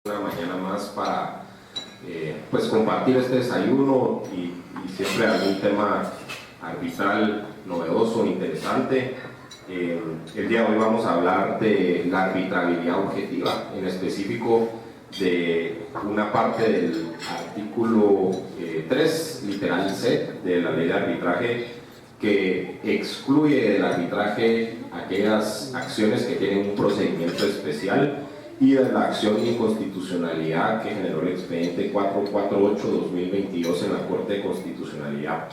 Una mañana más para pues compartir este desayuno y siempre algún tema arbitral novedoso, interesante. El día de hoy vamos a hablar de la arbitrabilidad objetiva, en específico de una parte del artículo 3, literal C, de la ley de arbitraje, que excluye del arbitraje aquellas acciones que tienen un procedimiento especial y de la acción de inconstitucionalidad que generó el expediente 448-2022 en la Corte de Constitucionalidad.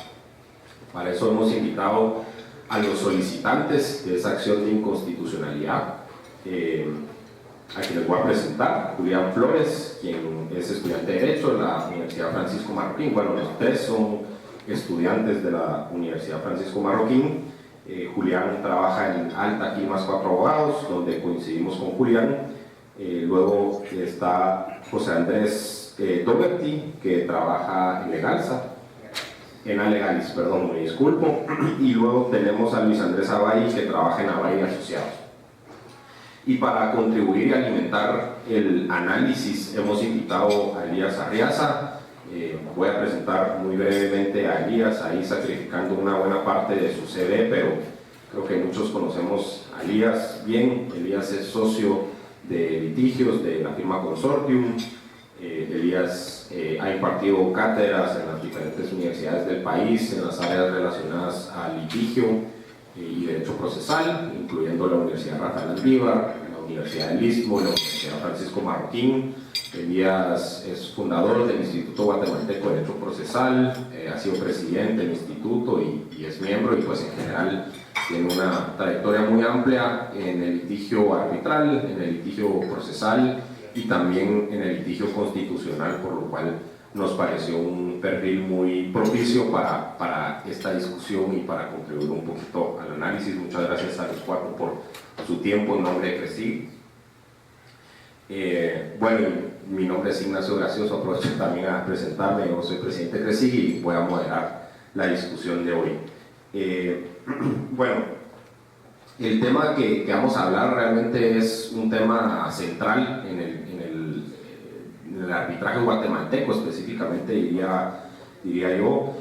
Para eso hemos invitado a los solicitantes de esa acción de inconstitucionalidad, a quien les voy a presentar: Julián Flores, quien es estudiante de Derecho de la Universidad Francisco Marroquín. Bueno, los tres son estudiantes de la Universidad Francisco Marroquín. Julián trabaja en Alta aquí más 4 abogados, donde coincidimos con Julián. Luego está José Andrés Doberti, que trabaja en Legalis, perdón, me disculpo. Y luego tenemos a Luis Andrés Abay, que trabaja en Abay Asociados. Y para contribuir y alimentar el análisis hemos invitado a Elías Arriaza. Voy a presentar muy brevemente a Elías, ahí sacrificando una buena parte de su CV, pero creo que muchos conocemos a Elías bien. Elías es socio de litigios de la firma Consortium. Elías ha impartido cátedras en las diferentes universidades del país en las áreas relacionadas al litigio y derecho procesal, incluyendo la Universidad Rafael Alvíbar, la Universidad del Istmo, la Universidad Francisco Marroquín. Elías es fundador del Instituto Guatemalteco de Derecho Procesal, ha sido presidente del instituto y es miembro, y pues en general tiene una trayectoria muy amplia en el litigio arbitral, en el litigio procesal y también en el litigio constitucional, por lo cual nos pareció un perfil muy propicio para esta discusión y para contribuir un poquito al análisis. Muchas gracias a los cuatro por su tiempo en nombre de CRESIG. Bueno, mi nombre es Ignacio Gracioso, aprovecho también a presentarme. Yo soy presidente de CRESIG y voy a moderar la discusión de hoy. Bueno, el tema que vamos a hablar realmente es un tema central en el arbitraje guatemalteco, específicamente diría yo.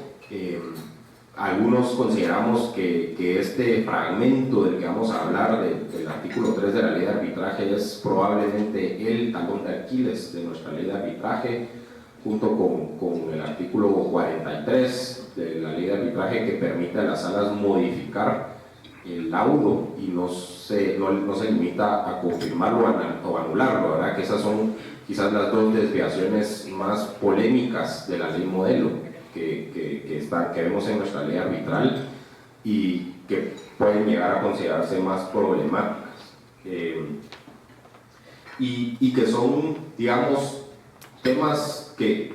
Algunos consideramos que este fragmento del que vamos a hablar, del artículo 3 de la ley de arbitraje, es probablemente el talón de Aquiles de nuestra ley de arbitraje, junto con el artículo 43 de la ley de arbitraje, que permite a las salas modificar el laudo y no se limita a confirmarlo o anularlo, ¿verdad? Que esas son quizás las dos desviaciones más polémicas de la ley modelo que vemos en nuestra ley arbitral y que pueden llegar a considerarse más problemáticas, y que son, digamos, temas que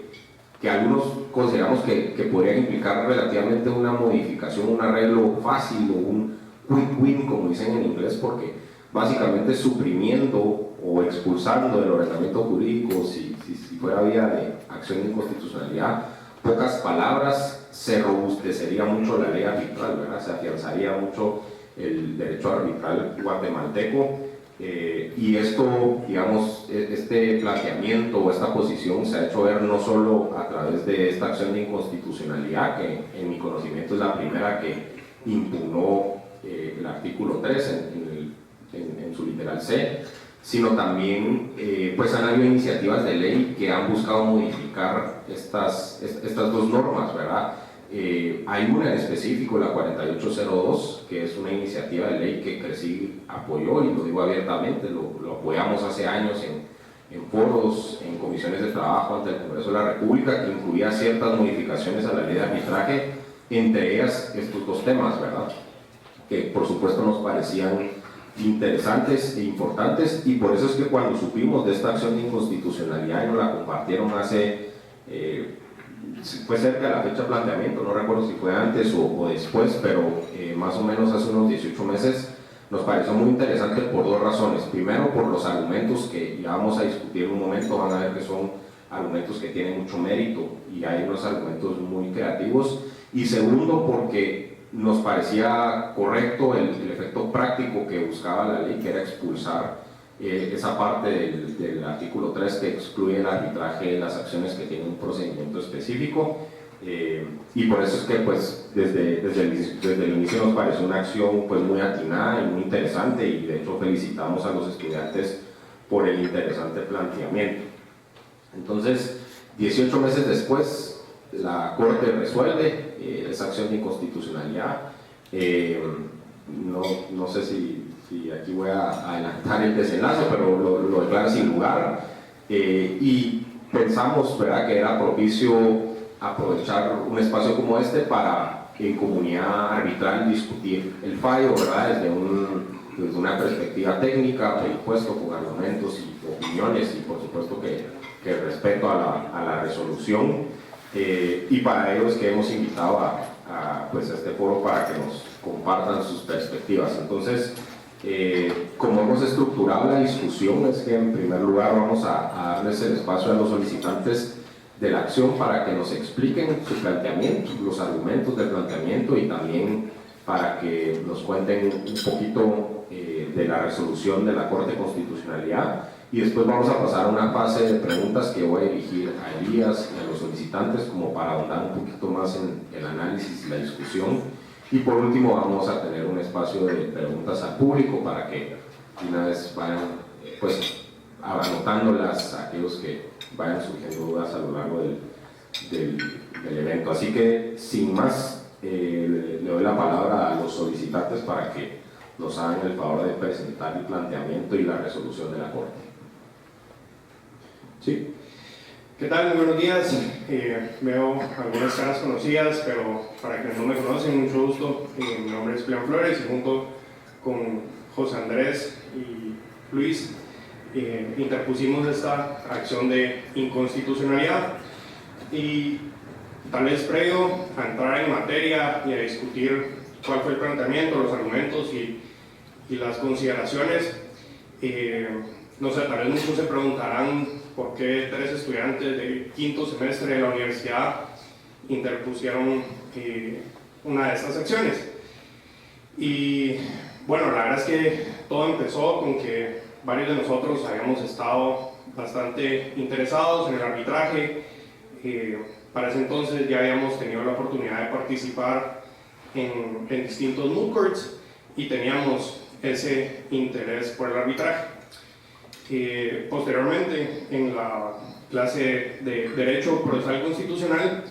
algunos consideramos que podrían implicar relativamente una modificación, un arreglo fácil o un quick win, como dicen en inglés, porque básicamente suprimiendo o expulsando del ordenamiento jurídico, si fuera vía de acción de inconstitucionalidad, pocas palabras, se robustecería mucho la ley arbitral, ¿verdad? Se afianzaría mucho el derecho arbitral guatemalteco. Y esto, digamos, este planteamiento o esta posición se ha hecho ver no solo a través de esta acción de inconstitucionalidad, que en mi conocimiento es la primera que impugnó el artículo 3 en su literal C, sino también pues han habido iniciativas de ley que han buscado modificar estas dos normas, ¿verdad? Hay una en específico, la 4802, que es una iniciativa de ley que CRESIG apoyó, y lo digo abiertamente, lo apoyamos hace años en foros, en comisiones de trabajo ante el Congreso de la República, que incluía ciertas modificaciones a la ley de arbitraje, entre ellas estos dos temas, ¿verdad? Que por supuesto nos parecían interesantes e importantes, y por eso es que cuando supimos de esta acción de inconstitucionalidad y nos la compartieron hace fue cerca de la fecha de planteamiento, no recuerdo si fue antes o después, pero más o menos hace unos 18 meses, nos pareció muy interesante por dos razones. Primero, por los argumentos que ya vamos a discutir en un momento, van a ver que son argumentos que tienen mucho mérito y hay unos argumentos muy creativos. Y segundo, porque nos parecía correcto el efecto práctico que buscaba la ley, que era expulsar esa parte del artículo 3 que excluye el arbitraje de las acciones que tienen un procedimiento específico. Y por eso es que pues, desde el inicio nos pareció una acción pues, muy atinada y muy interesante, y de hecho felicitamos a los estudiantes por el interesante planteamiento. Entonces, 18 meses después, la Corte resuelve esa acción de inconstitucionalidad. No sé si aquí voy a adelantar el desenlace, pero lo declara sin lugar. Y pensamos, ¿verdad?, que era propicio aprovechar un espacio como este para en comunidad arbitrar y discutir el fallo, ¿verdad?, desde una perspectiva técnica, por supuesto, con argumentos y opiniones, y por supuesto que respeto a la resolución. Y para ello es que hemos invitado a este foro para que nos compartan sus perspectivas. Entonces, como hemos estructurado la discusión, es que en primer lugar vamos a darles el espacio a los solicitantes de la acción para que nos expliquen su planteamiento, los argumentos del planteamiento, y también para que nos cuenten un poquito de la resolución de la Corte de Constitucionalidad. Y después vamos a pasar a una fase de preguntas que voy a dirigir a Elías y a los solicitantes, como para ahondar un poquito más en el análisis y la discusión. Y por último vamos a tener un espacio de preguntas al público para que una vez vayan pues, anotándolas aquellos que vayan surgiendo dudas a lo largo del evento. Así que sin más, le doy la palabra a los solicitantes para que nos hagan el favor de presentar el planteamiento y la resolución de la Corte. ¿Sí? ¿Qué tal? Muy buenos días. Veo algunas caras conocidas, pero para quienes no me conocen, mucho gusto. Mi nombre es Plian Flores, y junto con José Andrés y Luis interpusimos esta acción de inconstitucionalidad. Y tal vez previo a entrar en materia y a discutir cuál fue el planteamiento, los argumentos y las consideraciones, no sé, tal vez muchos se preguntarán por qué 3 estudiantes de quinto semestre de la universidad interpusieron una de estas acciones. Y bueno, la verdad es que todo empezó con que varios de nosotros habíamos estado bastante interesados en el arbitraje. Para ese entonces ya habíamos tenido la oportunidad de participar en distintos moot courts y teníamos ese interés por el arbitraje. Posteriormente, en la clase de Derecho Procesal Constitucional,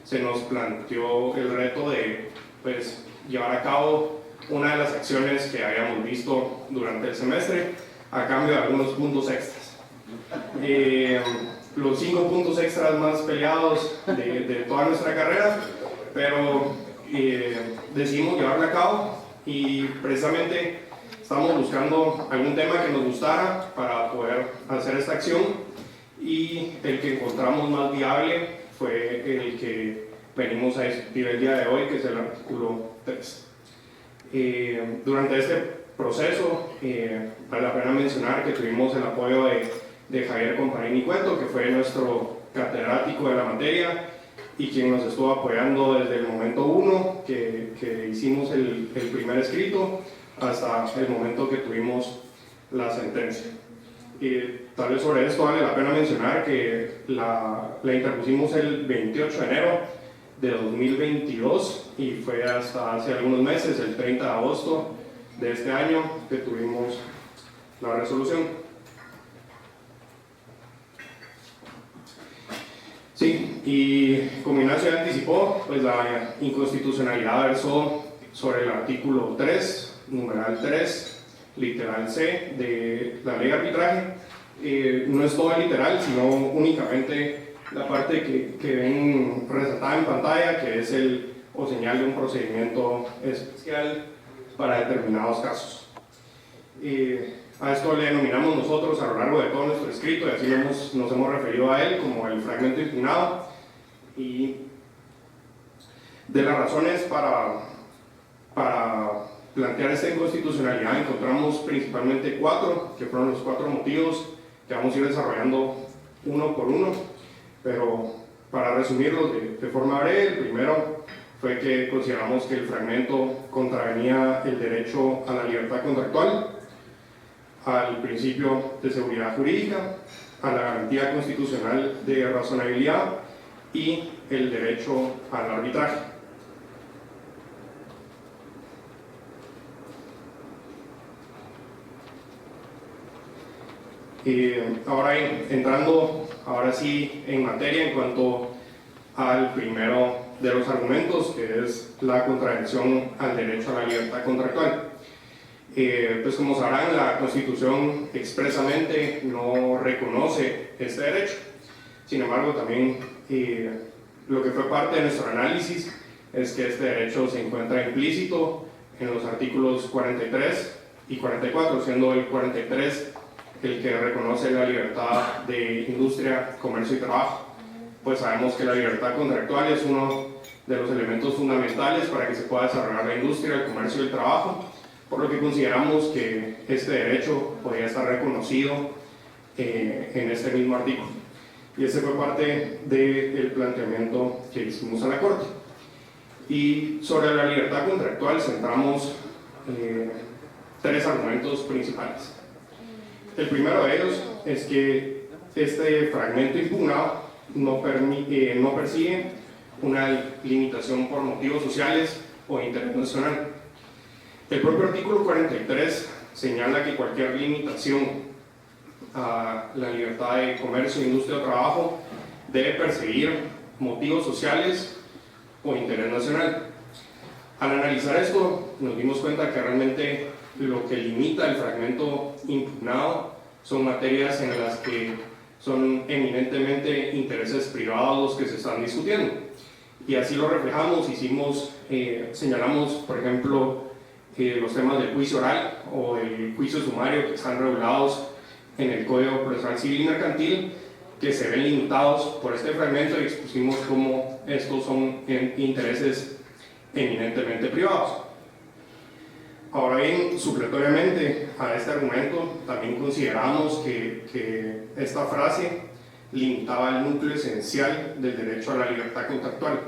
se nos planteó el reto de pues, llevar a cabo una de las acciones que habíamos visto durante el semestre, a cambio de algunos puntos extras. Los 5 puntos extras más peleados de toda nuestra carrera, pero decidimos llevarla a cabo, y precisamente estamos buscando algún tema que nos gustara para poder hacer esta acción, y el que encontramos más viable fue el que venimos a discutir el día de hoy, que es el artículo 3. Durante este proceso, vale la pena mencionar que tuvimos el apoyo de Javier Comparini Cueto, que fue nuestro catedrático de la materia y quien nos estuvo apoyando desde el momento 1 que hicimos el primer escrito hasta el momento que tuvimos la sentencia. Tal vez sobre esto vale la pena mencionar que la interpusimos el 28 de enero de 2022 y fue hasta hace algunos meses, el 30 de agosto de este año, que tuvimos la resolución. Sí, y como Ignacio ya anticipó, pues la inconstitucionalidad versó sobre el artículo 3, numeral 3, literal C de la ley de arbitraje. No es todo literal, sino únicamente la parte que ven resaltada en pantalla, que es el o señal de un procedimiento especial para determinados casos. A esto le denominamos nosotros a lo largo de todo nuestro escrito, y así nos hemos referido a él como el fragmento impugnado. Y de las razones para plantear esta inconstitucionalidad encontramos principalmente 4, que fueron los 4 motivos que vamos a ir desarrollando uno por uno, pero para resumirlos de forma breve, el primero fue que consideramos que el fragmento contravenía el derecho a la libertad contractual. al principio de seguridad jurídica, a la garantía constitucional de razonabilidad y el derecho al arbitraje. Ahora entrando ahora sí en materia en cuanto al primero de los argumentos, que es la contravención al derecho a la libertad contractual. Pues como sabrán, la Constitución expresamente no reconoce este derecho. Sin embargo, también lo que fue parte de nuestro análisis es que este derecho se encuentra implícito en los artículos 43 y 44, siendo el 43 el que reconoce la libertad de industria, comercio y trabajo. Pues sabemos que la libertad contractual es uno de los elementos fundamentales para que se pueda desarrollar la industria, el comercio y el trabajo, por lo que consideramos que este derecho podría estar reconocido en este mismo artículo. Y ese fue parte del planteamiento que hicimos a la Corte. Y sobre la libertad contractual centramos tres argumentos principales. El primero de ellos es que este fragmento impugnado no persigue una limitación por motivos sociales o interés nacional. El propio artículo 43 señala que cualquier limitación a la libertad de comercio, industria o trabajo debe perseguir motivos sociales o interés nacional. Al analizar esto, nos dimos cuenta que realmente lo que limita el fragmento impugnado son materias en las que son eminentemente intereses privados los que se están discutiendo. Y así lo reflejamos, señalamos, por ejemplo, los temas del juicio oral o del juicio sumario que están regulados en el Código Procesal Civil y Mercantil, que se ven limitados por este fragmento, y expusimos cómo estos son intereses eminentemente privados. Ahora bien, supletoriamente a este argumento, también consideramos que esta frase limitaba el núcleo esencial del derecho a la libertad contractual.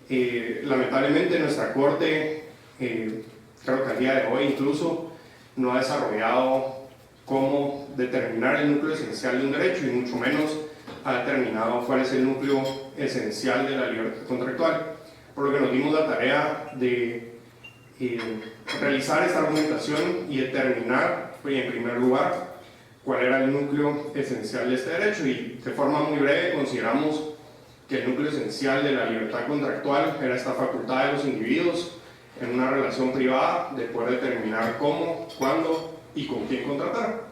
Lamentablemente nuestra Corte, creo que al día de hoy incluso, no ha desarrollado cómo determinar el núcleo esencial de un derecho, y mucho menos ha determinado cuál es el núcleo esencial de la libertad contractual, por lo que nos dimos la tarea de realizar esta argumentación y determinar, en primer lugar, cuál era el núcleo esencial de este derecho. Y de forma muy breve consideramos que el núcleo esencial de la libertad contractual era esta facultad de los individuos en una relación privada de poder determinar cómo, cuándo y con quién contratar.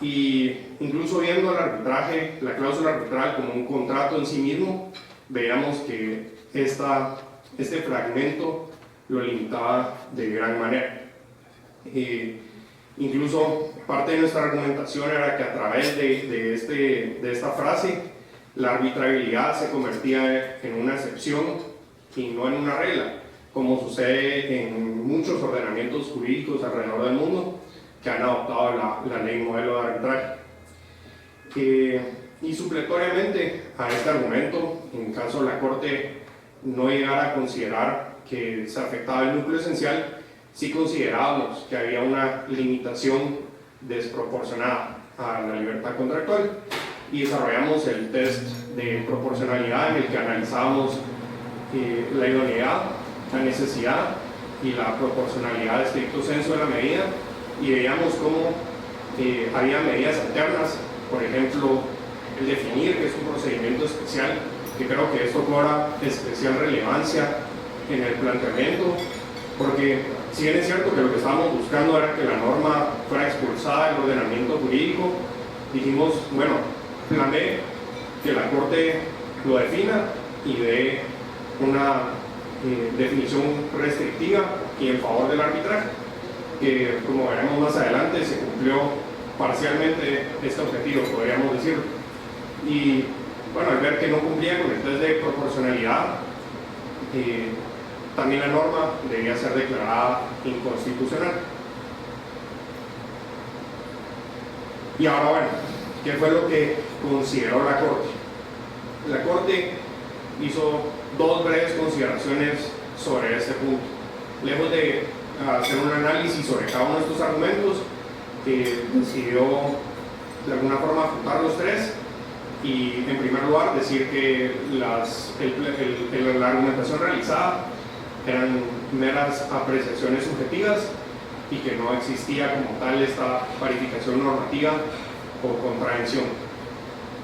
Y incluso viendo el arbitraje, la cláusula arbitral como un contrato en sí mismo, veíamos que este fragmento lo limitaba de gran manera. Incluso parte de nuestra argumentación era que a través de esta frase la arbitrabilidad se convertía en una excepción y no en una regla, como sucede en muchos ordenamientos jurídicos alrededor del mundo que han adoptado la ley modelo de arbitraje. Y supletoriamente a este argumento, en caso la Corte no llegara a considerar que se afectaba el núcleo esencial, sí considerábamos que había una limitación desproporcionada a la libertad contractual, y desarrollamos el test de proporcionalidad en el que analizábamos la idoneidad, la necesidad y la proporcionalidad de estricto sensu de la medida, y veíamos cómo había medidas alternas, por ejemplo, el definir que es un procedimiento especial, que creo que esto cobra especial relevancia en el planteamiento, porque si bien es cierto que lo que estábamos buscando era que la norma fuera expulsada del ordenamiento jurídico, dijimos, bueno, plan B, que la Corte lo defina y dé una definición restrictiva y en favor del arbitraje, que como veremos más adelante se cumplió parcialmente este objetivo, podríamos decirlo. Y bueno, al ver que no cumplía con el test de proporcionalidad, también la norma debía ser declarada inconstitucional. Y ahora, bueno, ¿qué fue lo que consideró la Corte? La Corte hizo dos breves consideraciones sobre este punto. Lejos de hacer un análisis sobre cada uno de estos argumentos, decidió de alguna forma juntar los tres y en primer lugar decir que la argumentación realizada eran meras apreciaciones subjetivas y que no existía como tal esta verificación normativa o contravención,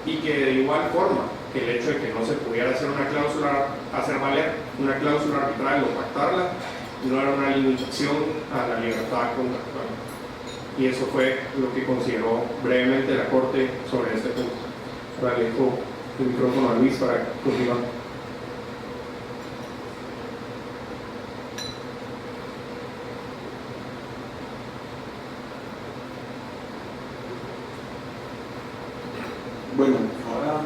y que de igual forma el hecho de que no se pudiera hacer valer una cláusula arbitral o pactarla no era una limitación a la libertad contractual. Y eso fue lo que consideró brevemente la Corte sobre este punto. Ahora le dejo el micrófono a Luis para continuar. Bueno, ahora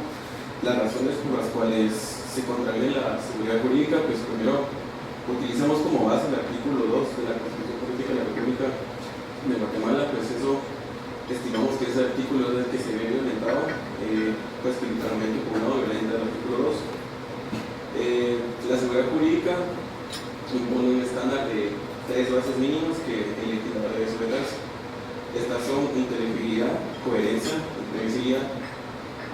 las razones por las cuales se contraviene la seguridad jurídica, pues primero utilizamos como base el artículo 2 de la Constitución Política de la República de Guatemala. Pues eso estimamos que ese artículo es el que se ve violentado, pues que literalmente impugnado violenta el artículo 2. La seguridad jurídica impone un estándar de 3 bases mínimas que el legislador debe someterse. Estas son inteligibilidad, coherencia y previsibilidad.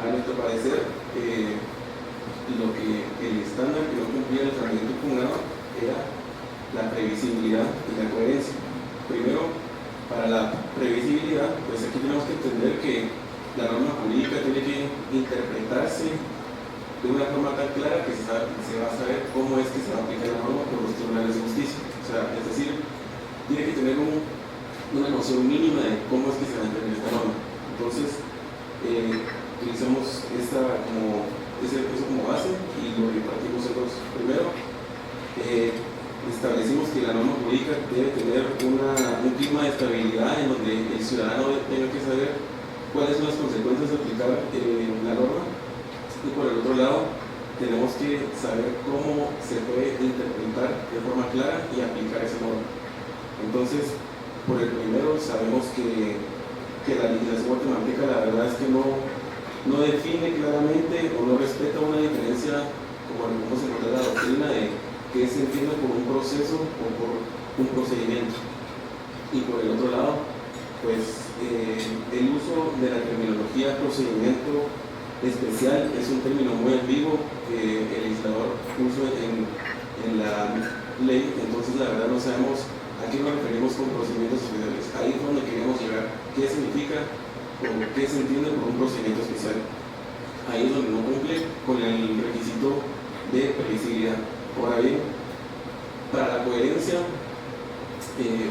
A nuestro parecer, lo que el estándar que no cumplía el tratamiento impugnado era la previsibilidad y la coherencia. Primero, para la previsibilidad, pues aquí tenemos que entender que la norma jurídica tiene que interpretarse de una forma tan clara que se va a saber cómo es que se va a aplicar la norma por los tribunales de justicia. O sea, es decir, tiene que tener una noción mínima de cómo es que se va a entender esta norma. Entonces, utilizamos eso como base y lo repartimos en dos. Primero, establecimos que la norma jurídica debe tener un clima de estabilidad en donde el ciudadano tenga que saber cuáles son las consecuencias de aplicar la norma, y por el otro lado tenemos que saber cómo se puede interpretar de forma clara y aplicar esa norma. Entonces, por el primero, sabemos que la legislación guatemalteca la verdad es que no define claramente o no respeta una diferencia como se encuentra en la doctrina de qué se entiende por un proceso o por un procedimiento. Y por el otro lado, pues el uso de la terminología procedimiento especial es un término muy ambiguo que el legislador puso en la ley. Entonces la verdad no sabemos a qué nos referimos con procedimientos especiales. Ahí es donde queremos llegar. ¿Qué significa o qué se entiende por un procedimiento especial? Ahí es donde no cumple con el requisito de previsibilidad. Ahora bien, para la coherencia,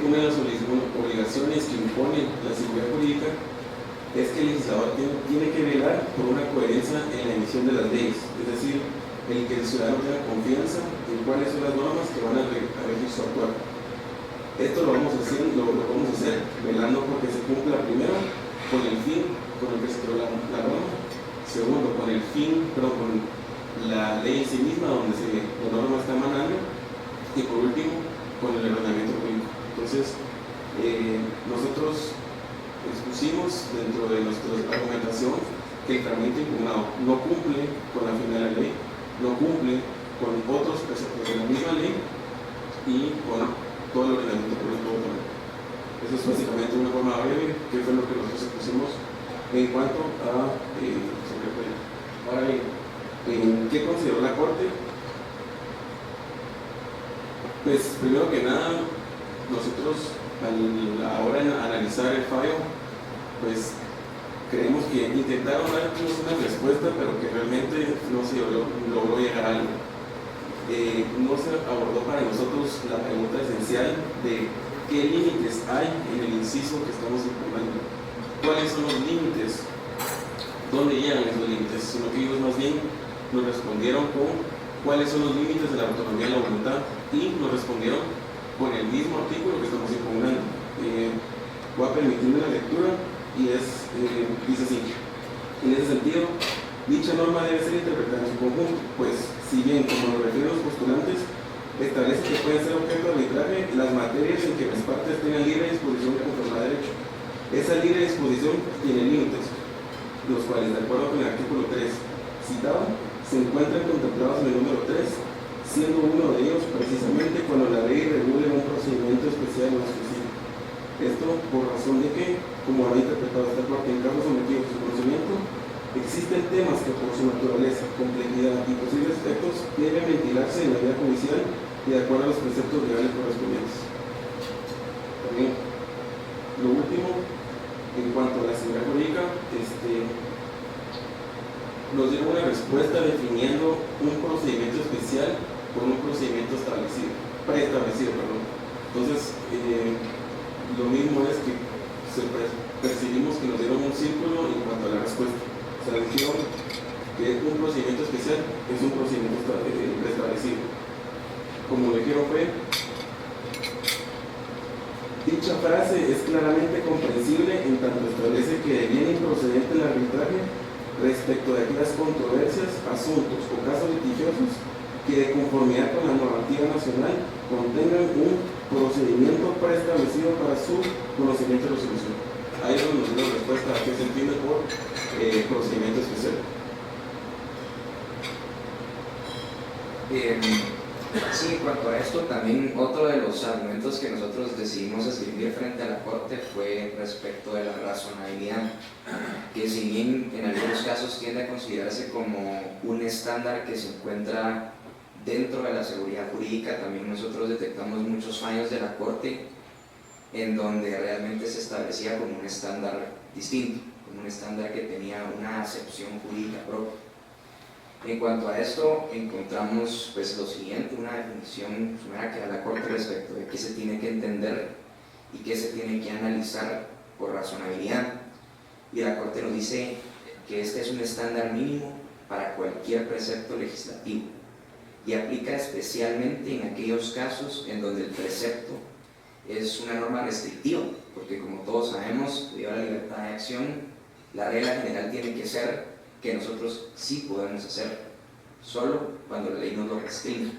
una de las obligaciones que impone la seguridad jurídica es que el legislador tiene que velar por una coherencia en la emisión de las leyes, es decir, el que el ciudadano tenga confianza en cuáles son las normas que van a regir su actuar. Esto lo vamos a hacer velando porque se cumpla primero con el fin con el que se creó la norma, segundo con el fin, pero con la ley en sí misma donde la norma está emanando, y por último con el ordenamiento jurídico. Entonces, nosotros expusimos dentro de nuestra argumentación que el tratamiento impugnado no cumple con la finalidad de la ley, no cumple con otros preceptos de la misma ley y con todo el ordenamiento jurídico. Eso es básicamente una forma breve que fue lo que nosotros expusimos en cuanto a ahora bien, ¿qué consideró la Corte? Pues primero que nada, nosotros ahora en analizar el fallo, pues creemos que intentaron darnos una respuesta, pero que realmente no se logró llegar a algo. No se abordó para nosotros la pregunta esencial de qué límites hay en el inciso que estamos impugnando. ¿Cuáles son los límites? ¿Dónde llegan esos límites? Sino que ellos más bien nos respondieron con cuáles son los límites de la autonomía de la voluntad, y nos respondieron con el mismo artículo que estamos impugnando. Voy a permitirme la lectura y dice así: en ese sentido, dicha norma debe ser interpretada en su conjunto, pues si bien, como lo refieren los postulantes, establece que pueden ser objeto de arbitraje las materias en que las partes tengan libre disposición conforme a derecho. Esa libre disposición tiene límites, los cuales, de acuerdo con el artículo 3 citado, se encuentran contemplados en el número 3, siendo uno de ellos precisamente cuando la ley regule un procedimiento especial o exclusivo. Esto por razón de que, como lo ha interpretado esta corte en casos sometidos a su conocimiento, existen temas que por su naturaleza, complejidad y posibles efectos deben ventilarse en la vida judicial y de acuerdo a los preceptos legales correspondientes. También, lo último, en cuanto a la seguridad jurídica, nos dieron una respuesta definiendo un procedimiento especial con un procedimiento preestablecido. Entonces, lo mismo es que percibimos que nos dieron un círculo en cuanto a la respuesta. O sea, dijeron que un procedimiento especial es un procedimiento preestablecido. Como lo dijeron fue, dicha frase es claramente comprensible en tanto establece que deviene improcedente el arbitraje respecto de aquellas controversias, asuntos o casos litigiosos que de conformidad con la normativa nacional contengan un procedimiento preestablecido para su conocimiento y resolución. Ahí es donde nos dio la respuesta a qué se entiende por procedimiento especial. Sí, en cuanto a esto, también otro de los argumentos que nosotros decidimos escribir frente a la Corte fue respecto de la razonabilidad, que si bien en algunos casos tiende a considerarse como un estándar que se encuentra dentro de la seguridad jurídica, también nosotros detectamos muchos fallos de la Corte en donde realmente se establecía como un estándar distinto, como un estándar que tenía una acepción jurídica propia. En cuanto a esto, encontramos pues lo siguiente, una definición sumera que da la Corte respecto de qué se tiene que entender y qué se tiene que analizar por razonabilidad. Y la Corte nos dice que este es un estándar mínimo para cualquier precepto legislativo y aplica especialmente en aquellos casos en donde el precepto es una norma restrictiva, porque como todos sabemos, debido a la libertad de acción, la regla general tiene que ser que nosotros sí podemos hacer, solo cuando la ley nos lo restringe.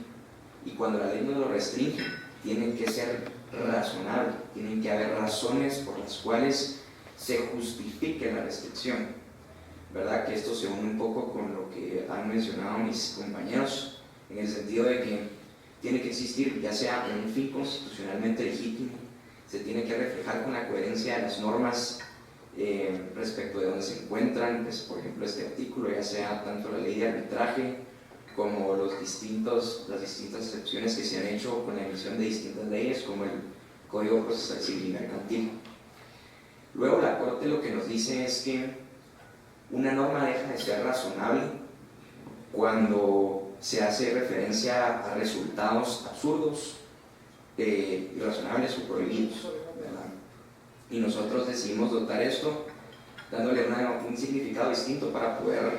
Y cuando la ley nos lo restringe, tienen que ser razonables, tienen que haber razones por las cuales se justifique la restricción. ¿Verdad? Que esto se une un poco con lo que han mencionado mis compañeros, en el sentido de que tiene que existir ya sea un fin constitucionalmente legítimo, se tiene que reflejar con la coherencia de las normas respecto de donde se encuentran, pues, por ejemplo este artículo, ya sea tanto la ley de arbitraje como las distintas excepciones que se han hecho con la emisión de distintas leyes como el Código Procesal Civil y Mercantil. Luego la Corte lo que nos dice es que una norma deja de ser razonable cuando se hace referencia a resultados absurdos, irrazonables o prohibidos, ¿verdad? Y nosotros decidimos dotar esto dándole un significado distinto para poder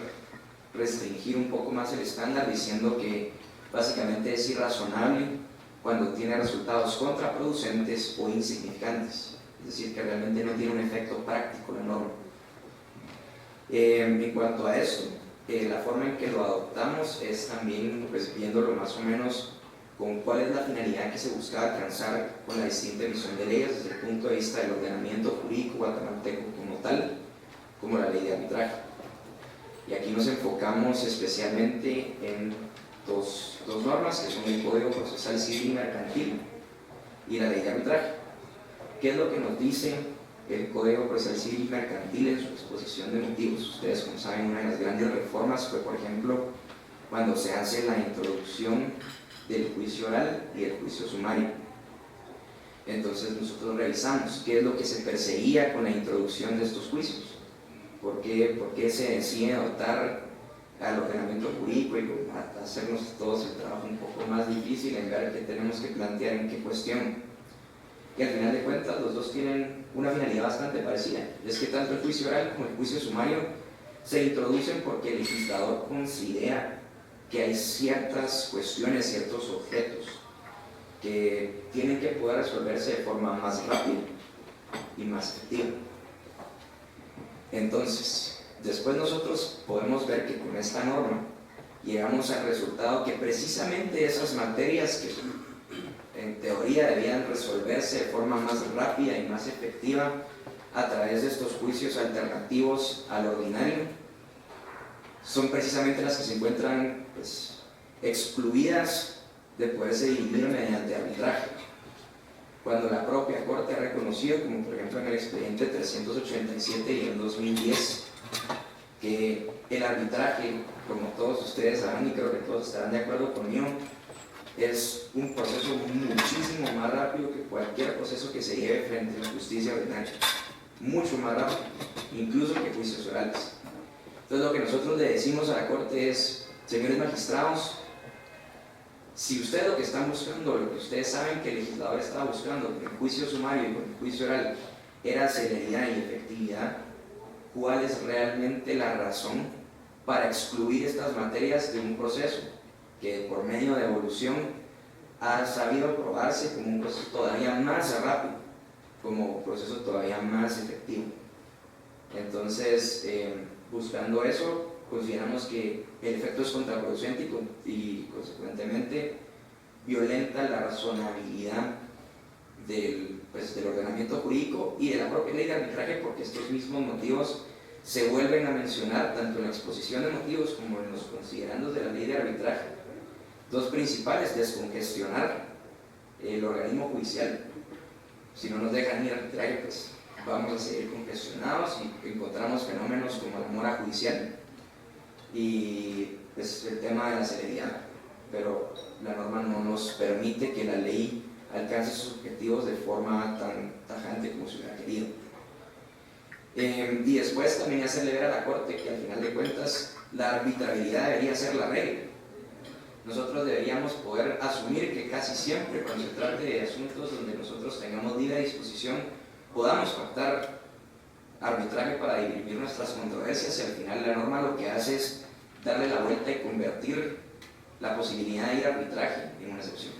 restringir un poco más el estándar, diciendo que básicamente es irrazonable cuando tiene resultados contraproducentes o insignificantes, es decir, que realmente no tiene un efecto práctico la norma. En cuanto a esto, la forma en que lo adoptamos es también pues, viéndolo más o menos con cuál es la finalidad que se busca alcanzar con la distinta emisión de leyes desde el punto de vista del ordenamiento jurídico guatemalteco como tal, como la ley de arbitraje. Y aquí nos enfocamos especialmente en dos normas que son el Código Procesal Civil y Mercantil y la ley de arbitraje. ¿Qué es lo que nos dice el Código Procesal Civil y Mercantil en su exposición de motivos? Ustedes, como saben, una de las grandes reformas fue, por ejemplo, cuando se hace la introducción del juicio oral y el juicio sumario. Entonces nosotros revisamos qué es lo que se perseguía con la introducción de estos juicios, por qué se decide adoptar al ordenamiento jurídico y para hacernos todos el trabajo un poco más difícil en ver qué tenemos que plantear en qué cuestión. Y al final de cuentas los dos tienen una finalidad bastante parecida, es que tanto el juicio oral como el juicio sumario se introducen porque el legislador considera que hay ciertas cuestiones, ciertos objetos que tienen que poder resolverse de forma más rápida y más efectiva. Entonces, después nosotros podemos ver que con esta norma llegamos al resultado que precisamente esas materias que en teoría debían resolverse de forma más rápida y más efectiva a través de estos juicios alternativos al ordinario, son precisamente las que se encuentran pues, excluidas de poderse dirimir mediante arbitraje. cuando la propia Corte ha reconocido, como por ejemplo en el expediente 387 y en 2010, que el arbitraje, como todos ustedes saben y creo que todos estarán de acuerdo conmigo, es un proceso muchísimo más rápido que cualquier proceso que se lleve frente a la justicia ordinaria, mucho más rápido, incluso que juicios orales. Entonces lo que nosotros le decimos a la Corte es, señores magistrados, si ustedes lo que están buscando, lo que ustedes saben que el legislador estaba buscando con el juicio sumario y con el juicio oral era celeridad y efectividad, ¿cuál es realmente la razón para excluir estas materias de un proceso que por medio de evolución ha sabido probarse como un proceso todavía más rápido, como un proceso todavía más efectivo? Entonces, buscando eso, consideramos que el efecto es contraproducente y consecuentemente violenta la razonabilidad del ordenamiento jurídico y de la propia ley de arbitraje, porque estos mismos motivos se vuelven a mencionar tanto en la exposición de motivos como en los considerandos de la ley de arbitraje. Dos principales: descongestionar el organismo judicial. Si no nos dejan ir a arbitraje, pues vamos a seguir congestionados y encontramos fenómenos como la mora judicial y pues, el tema de la celeridad, pero la norma no nos permite que la ley alcance sus objetivos de forma tan tajante como se hubiera querido. Y después también hacerle ver a la Corte que al final de cuentas la arbitrariedad debería ser la regla. Nosotros deberíamos poder asumir que casi siempre cuando se trate de asuntos donde nosotros tengamos libre disposición podamos pactar arbitraje para dirimir nuestras controversias, y al final la norma lo que hace es darle la vuelta y convertir la posibilidad de ir a arbitraje en una excepción.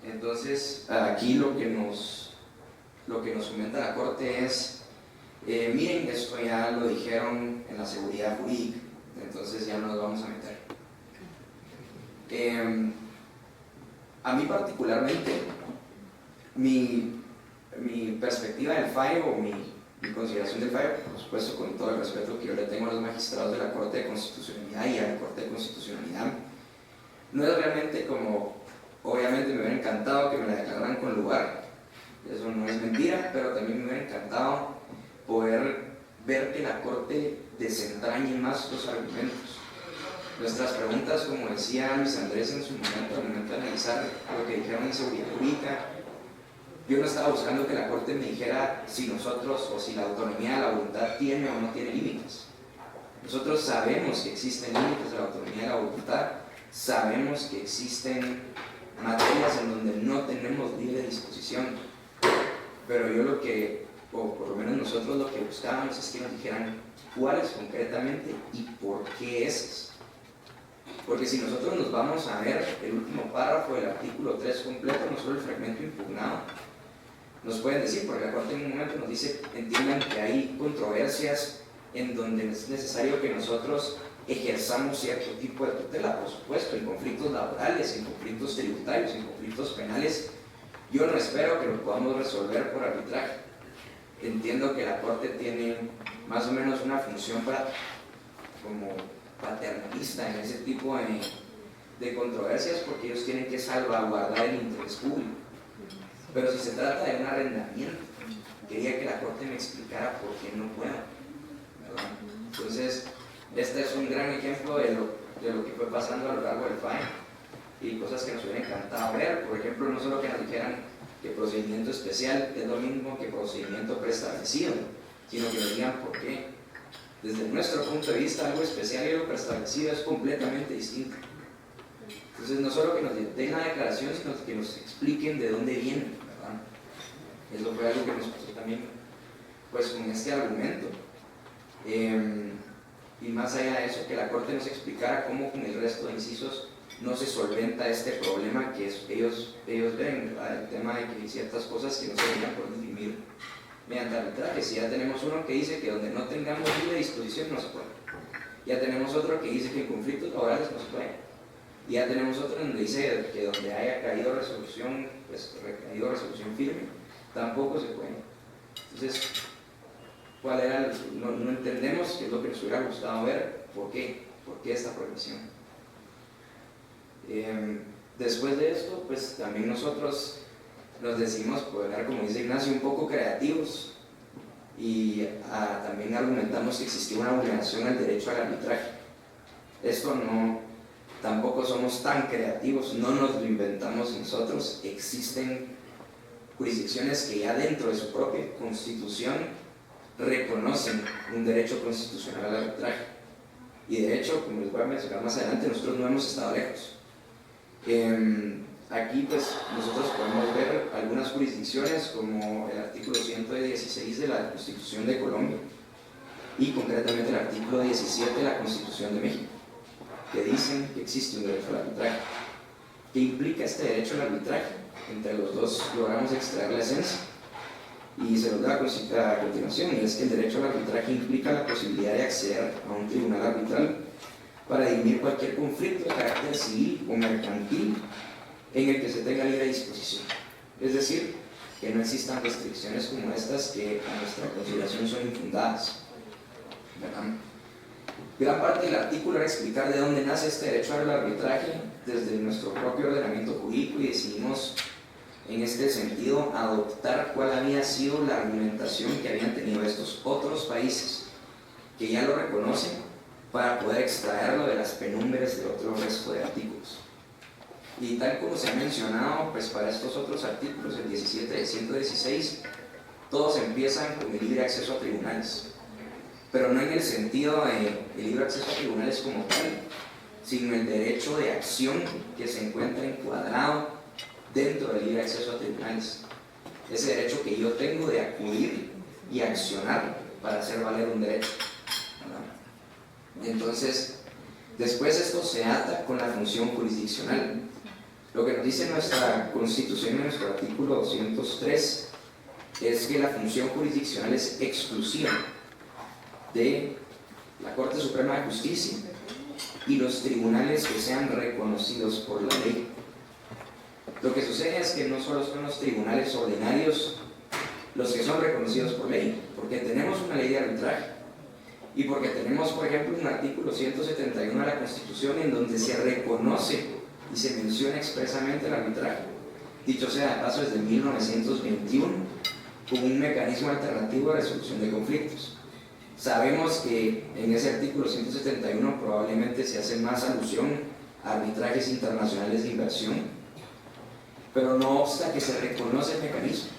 Entonces, aquí lo que nos comenta la Corte es, miren, esto ya lo dijeron en la seguridad jurídica, entonces ya no nos vamos a meter. A mí particularmente, mi perspectiva del fallo o mi consideración del fallo, por supuesto con todo el respeto que yo le tengo a los magistrados de la Corte de Constitucionalidad y a la Corte de Constitucionalidad, no es realmente como, obviamente me hubiera encantado que me la declararan con lugar, eso no es mentira, pero también me hubiera encantado poder ver que la Corte desentrañe más los argumentos. Nuestras preguntas, como decía Luis Andrés en su momento, al momento de analizar lo que dijeron en seguridad jurídica, yo no estaba buscando que la Corte me dijera si nosotros o si la autonomía de la voluntad tiene o no tiene límites. Nosotros sabemos que existen límites de la autonomía de la voluntad, sabemos que existen materias en donde no tenemos libre disposición, pero yo lo que, o por lo menos nosotros lo que buscábamos es que nos dijeran cuáles concretamente y por qué esas. Porque si nosotros nos vamos a ver el último párrafo del artículo 3 completo, no solo el fragmento impugnado, nos pueden decir, porque la Corte en un momento nos dice, entiendan que hay controversias en donde es necesario que nosotros ejerzamos cierto tipo de tutela, por supuesto, en conflictos laborales, en conflictos tributarios, en conflictos penales. Yo no espero que lo podamos resolver por arbitraje. Entiendo que la Corte tiene más o menos una función como paternalista en ese tipo de controversias, porque ellos tienen que salvaguardar el interés público. Pero si se trata de un arrendamiento, quería que la Corte me explicara por qué no puedo, ¿verdad? Entonces, este es un gran ejemplo de lo que fue pasando a lo largo del fallo y cosas que nos hubiera encantado ver. Por ejemplo, no solo que nos dijeran que procedimiento especial es lo mismo que procedimiento preestablecido, sino que nos digan por qué. Desde nuestro punto de vista, algo especial y algo preestablecido es completamente distinto. Entonces, no solo que nos den la declaración, sino que nos expliquen de dónde vienen, ¿verdad? Eso fue algo que nos pasó también pues, con este argumento. Y más allá de eso, que la Corte nos explicara cómo con el resto de incisos no se solventa este problema que ellos ven, ¿verdad? El tema de que hay ciertas cosas que no se deberían por dirimir mediante arbitraje. Si ya tenemos uno que dice que donde no tengamos libre disposición no se puede, ya tenemos otro que dice que en conflictos laborales no se puede, y ya tenemos otro donde dice que donde haya caído resolución, pues recaído resolución firme, tampoco se puede. Entonces, ¿cuál era no entendemos qué es lo que nos hubiera gustado ver, por qué esta prohibición. Después de esto, pues también nosotros nos decidimos poner, como dice Ignacio, un poco creativos y también argumentamos que existía una vulneración al derecho al arbitraje. Esto no, tampoco somos tan creativos, no nos lo inventamos nosotros, existen jurisdicciones que ya dentro de su propia constitución reconocen un derecho constitucional al arbitraje. Y de hecho, como les voy a mencionar más adelante, nosotros no hemos estado lejos. Aquí pues nosotros podemos ver algunas jurisdicciones como el artículo 116 de la Constitución de Colombia y concretamente el artículo 17 de la Constitución de México, que dicen que existe un derecho al arbitraje. ¿Qué implica este derecho al arbitraje? Entre los dos logramos extraer la esencia y se los da a continuación, y es que el derecho al arbitraje implica la posibilidad de acceder a un tribunal arbitral para dirimir cualquier conflicto de carácter civil o mercantil en el que se tenga libre disposición. Es decir, que no existan restricciones como estas que a nuestra consideración son infundadas, ¿verdad? Gran parte del artículo era explicar de dónde nace este derecho al arbitraje desde nuestro propio ordenamiento jurídico, y decidimos en este sentido adoptar cuál había sido la argumentación que habían tenido estos otros países que ya lo reconocen para poder extraerlo de las penumbres de otro resto de artículos. Y tal como se ha mencionado, pues para estos otros artículos, el 17 y el 116, todos empiezan con el libre acceso a tribunales, pero no en el sentido de libre acceso a tribunales como tal, sino el derecho de acción que se encuentra encuadrado dentro del libre acceso a tribunales. Ese derecho que yo tengo de acudir y accionar para hacer valer un derecho, ¿verdad? Entonces, después esto se ata con la función jurisdiccional. Lo que nos dice nuestra Constitución en nuestro artículo 203 es que la función jurisdiccional es exclusiva de la Corte Suprema de Justicia y los tribunales que sean reconocidos por la ley. Lo que sucede es que no solo son los tribunales ordinarios los que son reconocidos por ley, porque tenemos una ley de arbitraje y porque tenemos, por ejemplo, un artículo 171 de la Constitución en donde se reconoce y se menciona expresamente el arbitraje. Dicho sea de paso, desde 1921 como un mecanismo alternativo de resolución de conflictos. Sabemos que en ese artículo 171 probablemente se hace más alusión a arbitrajes internacionales de inversión, pero no obsta que se reconoce el mecanismo.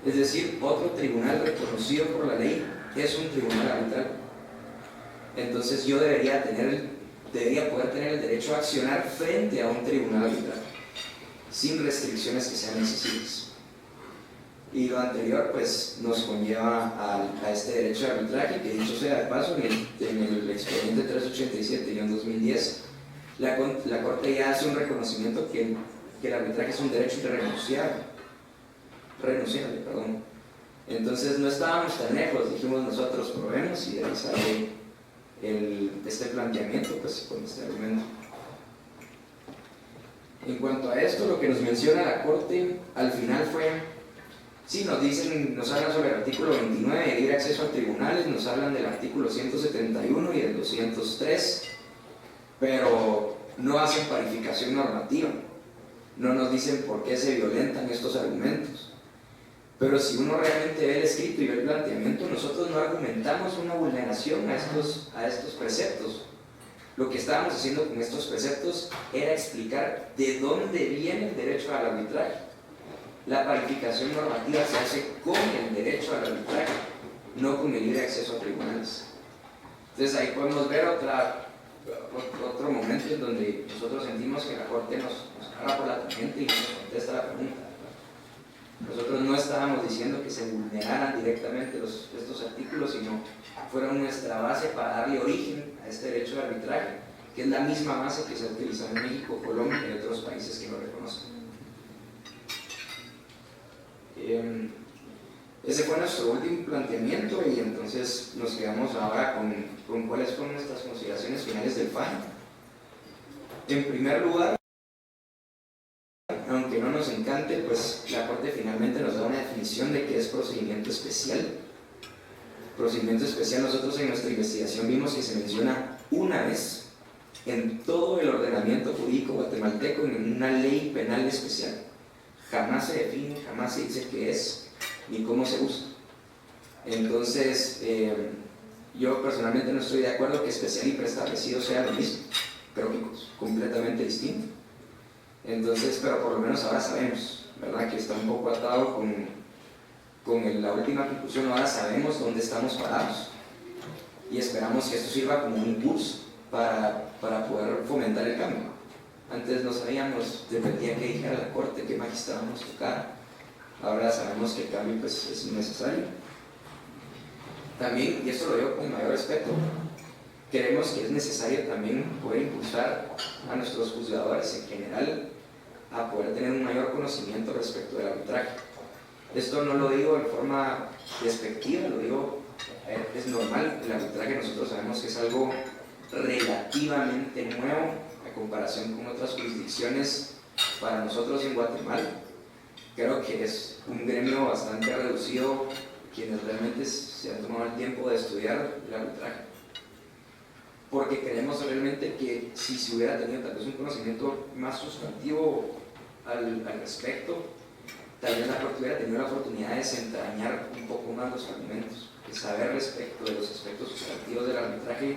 Es decir, otro tribunal reconocido por la ley es un tribunal arbitral. Entonces yo debería poder tener el derecho a accionar frente a un tribunal arbitral, sin restricciones que sean excesivas. Y lo anterior pues nos conlleva a este derecho de arbitraje, que dicho sea de paso, en el expediente 387-2010, la Corte ya hace un reconocimiento que el arbitraje es un derecho irrenunciable. Entonces no estábamos tan lejos, dijimos nosotros probemos, y de ahí sale este planteamiento pues con este argumento. En cuanto a esto, lo que nos menciona la Corte al final fue, sí, nos hablan sobre el artículo 29 de libre acceso a tribunales, nos hablan del artículo 171 y del 203, pero no hacen parificación normativa, no nos dicen por qué se violentan estos argumentos. Pero si uno realmente ve el escrito y ve el planteamiento, nosotros no argumentamos una vulneración a estos preceptos. Lo que estábamos haciendo con estos preceptos era explicar de dónde viene el derecho al arbitraje. La parificación normativa se hace con el derecho al arbitraje, no con el libre acceso a tribunales. Entonces ahí podemos ver otro momento en donde nosotros sentimos que la Corte nos agarra por la tangente y nos contesta la pregunta. Nosotros no estábamos diciendo que se vulneraran directamente estos artículos, sino fueron nuestra base para darle origen a este derecho de arbitraje, que es la misma base que se ha utilizado en México, Colombia y otros países que lo reconocen. Ese fue nuestro último planteamiento, y entonces nos quedamos ahora con cuáles fueron nuestras consideraciones finales del fallo. En primer lugar, aunque no nos encante, pues la Corte finalmente nos da una definición de qué es procedimiento especial. Procedimiento especial, nosotros en nuestra investigación vimos que se menciona una vez en todo el ordenamiento jurídico guatemalteco en una ley penal especial. Jamás se define, jamás se dice qué es ni cómo se usa. Entonces, yo personalmente no estoy de acuerdo que especial y preestablecido sea lo mismo, creo que es completamente distinto. Entonces, pero por lo menos ahora sabemos, ¿verdad? Que está un poco atado con la última conclusión. Ahora sabemos dónde estamos parados y esperamos que esto sirva como un impulso para poder fomentar el cambio. Antes no sabíamos, dependía que dijera la corte, qué magistrado nos tocara. Ahora sabemos que el cambio pues, es necesario. También, y esto lo digo con mayor respeto, creemos que es necesario también poder impulsar a nuestros juzgadores en general a poder tener un mayor conocimiento respecto del arbitraje. Esto no lo digo de forma despectiva, lo digo, es normal. El arbitraje nosotros sabemos que es algo relativamente nuevo a comparación con otras jurisdicciones. Para nosotros en Guatemala creo que es un gremio bastante reducido quienes realmente se han tomado el tiempo de estudiar el arbitraje, porque creemos realmente que si se hubiera tenido tal vez un conocimiento más sustantivo al respecto, tal vez la corte hubiera tenido la oportunidad de desentrañar un poco más los argumentos, de saber respecto de los aspectos sustantivos del arbitraje.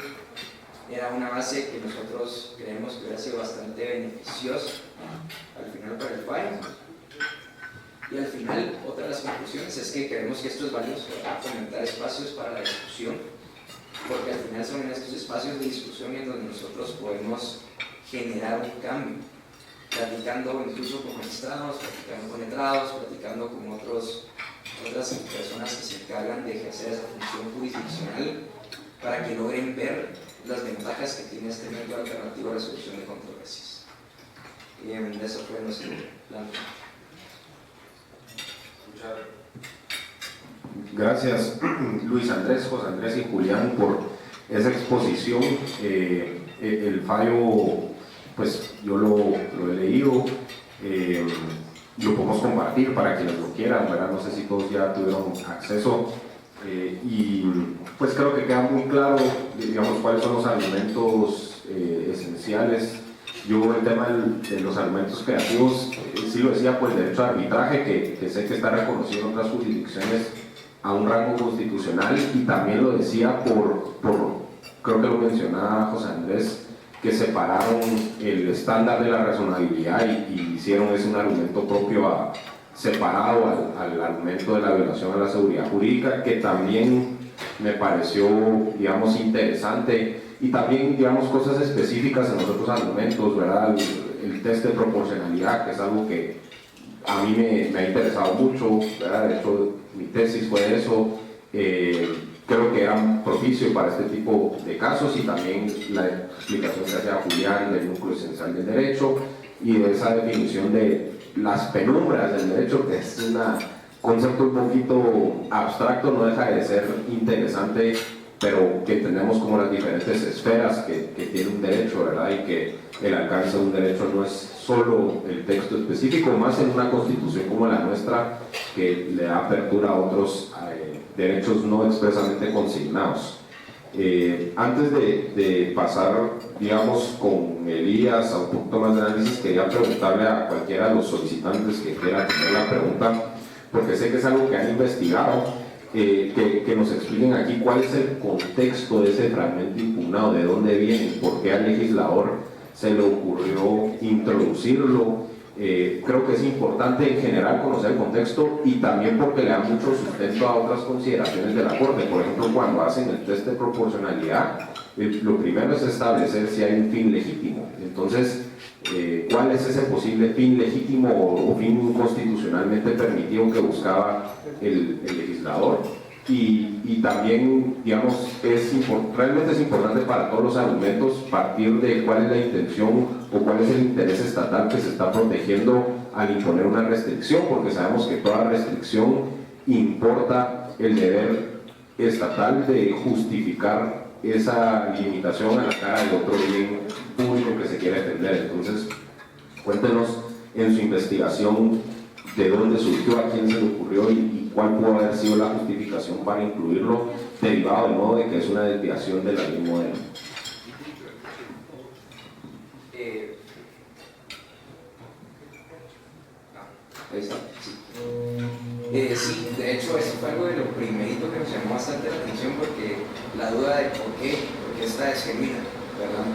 Era una base que nosotros creemos que hubiera sido bastante beneficiosa al final para el país. Y al final, otra de las conclusiones es que creemos que esto es valioso para fomentar espacios para la discusión, porque al final son en estos espacios de discusión en donde nosotros podemos generar un cambio, platicando incluso con magistrados, platicando con letrados, platicando con otras personas que se encargan de ejercer esa función jurisdiccional, para que logren ver las ventajas que tiene este método alternativo de resolución de controversias. Y eso fue nuestro plan. Gracias Luis Andrés, José Andrés y Julián por esa exposición. El fallo, pues yo lo he leído, lo podemos compartir para quienes lo quieran, ¿verdad? No sé si todos ya tuvieron acceso, y pues creo que queda muy claro, digamos, cuáles son los argumentos esenciales. Yo el tema de los argumentos creativos, sí lo decía, pues el derecho de arbitraje, que sé que está reconocido en otras jurisdicciones a un rango constitucional, y también lo decía por creo que lo mencionaba José Andrés, que separaron el estándar de la razonabilidad y hicieron ese un argumento propio separado al argumento de la violación a la seguridad jurídica, que también me pareció, digamos, interesante. Y también, digamos, cosas específicas en los otros argumentos, ¿verdad? El test de proporcionalidad, que es algo que a mí me ha interesado mucho, ¿verdad? De hecho, mi tesis fue de eso. Creo que era propicio para este tipo de casos, y también la explicación que hacía Julián del núcleo esencial del derecho y de esa definición de las penumbras del derecho, que es un concepto un poquito abstracto, no deja de ser interesante, pero que entendemos como las diferentes esferas que tiene un derecho, ¿verdad? Y que el alcance de un derecho no es solo el texto específico, más en una constitución como la nuestra, que le da apertura a otros derechos no expresamente consignados. Antes de pasar, digamos, con Elías a un poquito más de análisis, quería preguntarle a cualquiera de los solicitantes que quiera tener la pregunta, porque sé que es algo que han investigado, que nos expliquen aquí cuál es el contexto de ese fragmento impugnado, de dónde viene, por qué al legislador se le ocurrió introducirlo. Creo que es importante en general conocer el contexto, y también porque le da mucho sustento a otras consideraciones de la Corte. Por ejemplo, cuando hacen el test de proporcionalidad, lo primero es establecer si hay un fin legítimo. Entonces, ¿cuál es ese posible fin legítimo o fin constitucionalmente permitido que buscaba el legislador? Y también, digamos, realmente es importante para todos los argumentos partir de cuál es la intención o cuál es el interés estatal que se está protegiendo al imponer una restricción, porque sabemos que toda restricción importa el deber estatal de justificar esa limitación a la cara del otro bien público que se quiere defender. Entonces, cuéntenos en su investigación de dónde surgió, a quién se le ocurrió y cuál pudo haber sido la justificación para incluirlo, derivado de modo de que es una desviación de la ley modelo. Sí, de hecho eso fue algo de lo primerito que nos llamó bastante la atención, porque la duda de por qué, porque esta es genuina, ¿verdad?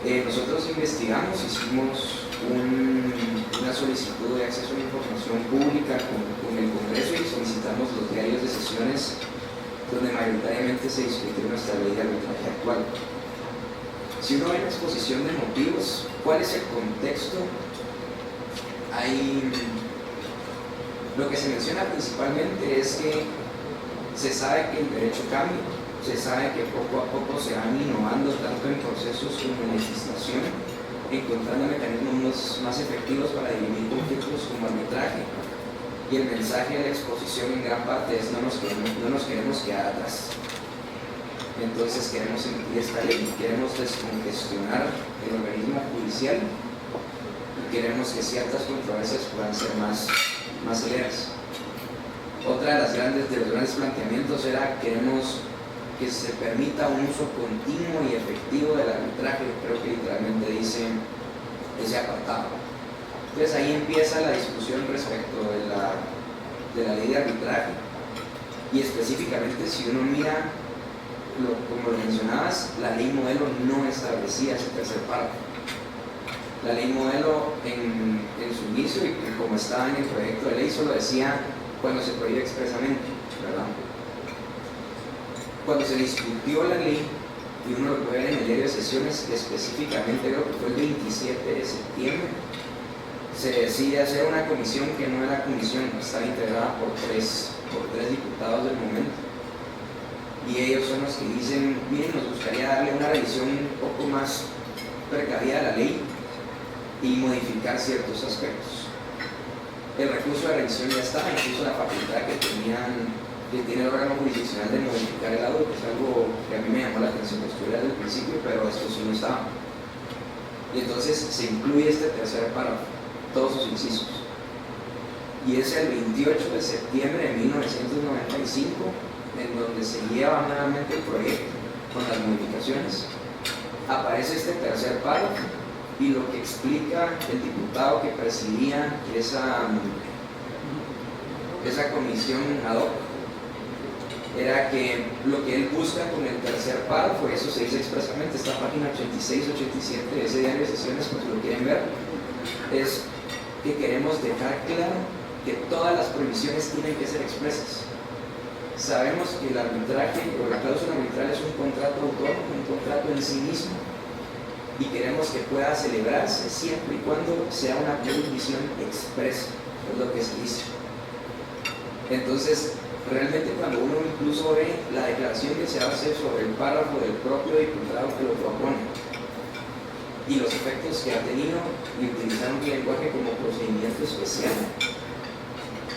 Nosotros investigamos, hicimos una solicitud de acceso a la información pública con el Congreso y solicitamos los diarios de sesiones donde mayoritariamente se discutió nuestra ley de arbitraje actual. Si uno ve la exposición de motivos, ¿cuál es el contexto? Lo que se menciona principalmente es que se sabe que el derecho cambia, se sabe que poco a poco se van innovando tanto en procesos como en legislación, encontrando mecanismos más efectivos para dirimir conflictos como arbitraje. Y el mensaje de la exposición en gran parte es no nos queremos quedar atrás. Entonces queremos emitir esta ley, queremos descongestionar el organismo judicial y queremos que ciertas controversias puedan ser más celeras. Otra de los grandes planteamientos era queremos que se permita un uso continuo y efectivo del arbitraje, creo que literalmente dice ese apartado. Entonces ahí empieza la discusión respecto de la ley de arbitraje, y específicamente si uno mira, como lo mencionabas, la ley modelo no establecía ese tercer párrafo. La ley modelo en su inicio, y como estaba en el proyecto de ley, solo decía cuando se prohíbe expresamente, ¿verdad? Cuando se discutió la ley, y uno lo puede ver en el diario de sesiones, específicamente creo que fue el 27 de septiembre, se decide hacer una comisión que no era comisión, estaba integrada por tres diputados del momento, y ellos son los que dicen, miren, nos gustaría darle una revisión un poco más precavida a la ley y modificar ciertos aspectos. El recurso de revisión ya estaba, incluso la facultad que tiene el órgano jurisdiccional de modificar el audio, que es algo que a mí me llamó la atención que estuviera desde el principio, pero esto sí no estaba. Y entonces se incluye este tercer párrafo, todos sus incisos. Y es el 28 de septiembre de 1995 en donde se lleva nuevamente el proyecto con las modificaciones. Aparece este tercer párrafo y lo que explica el diputado que presidía esa comisión ad hoc era que lo que él busca con el tercer párrafo, eso se dice expresamente, esta página 86-87 de ese diario de sesiones, pues lo quieren ver, es que queremos dejar claro que todas las prohibiciones tienen que ser expresas. Sabemos que el arbitraje o la cláusula arbitral es un contrato autónomo, un contrato en sí mismo, y queremos que pueda celebrarse siempre y cuando sea una prohibición expresa, es lo que se dice. Entonces, realmente cuando uno incluso ve la declaración que se hace sobre el párrafo del propio diputado que lo propone y los efectos que ha tenido, y utilizar un lenguaje como procedimiento especial,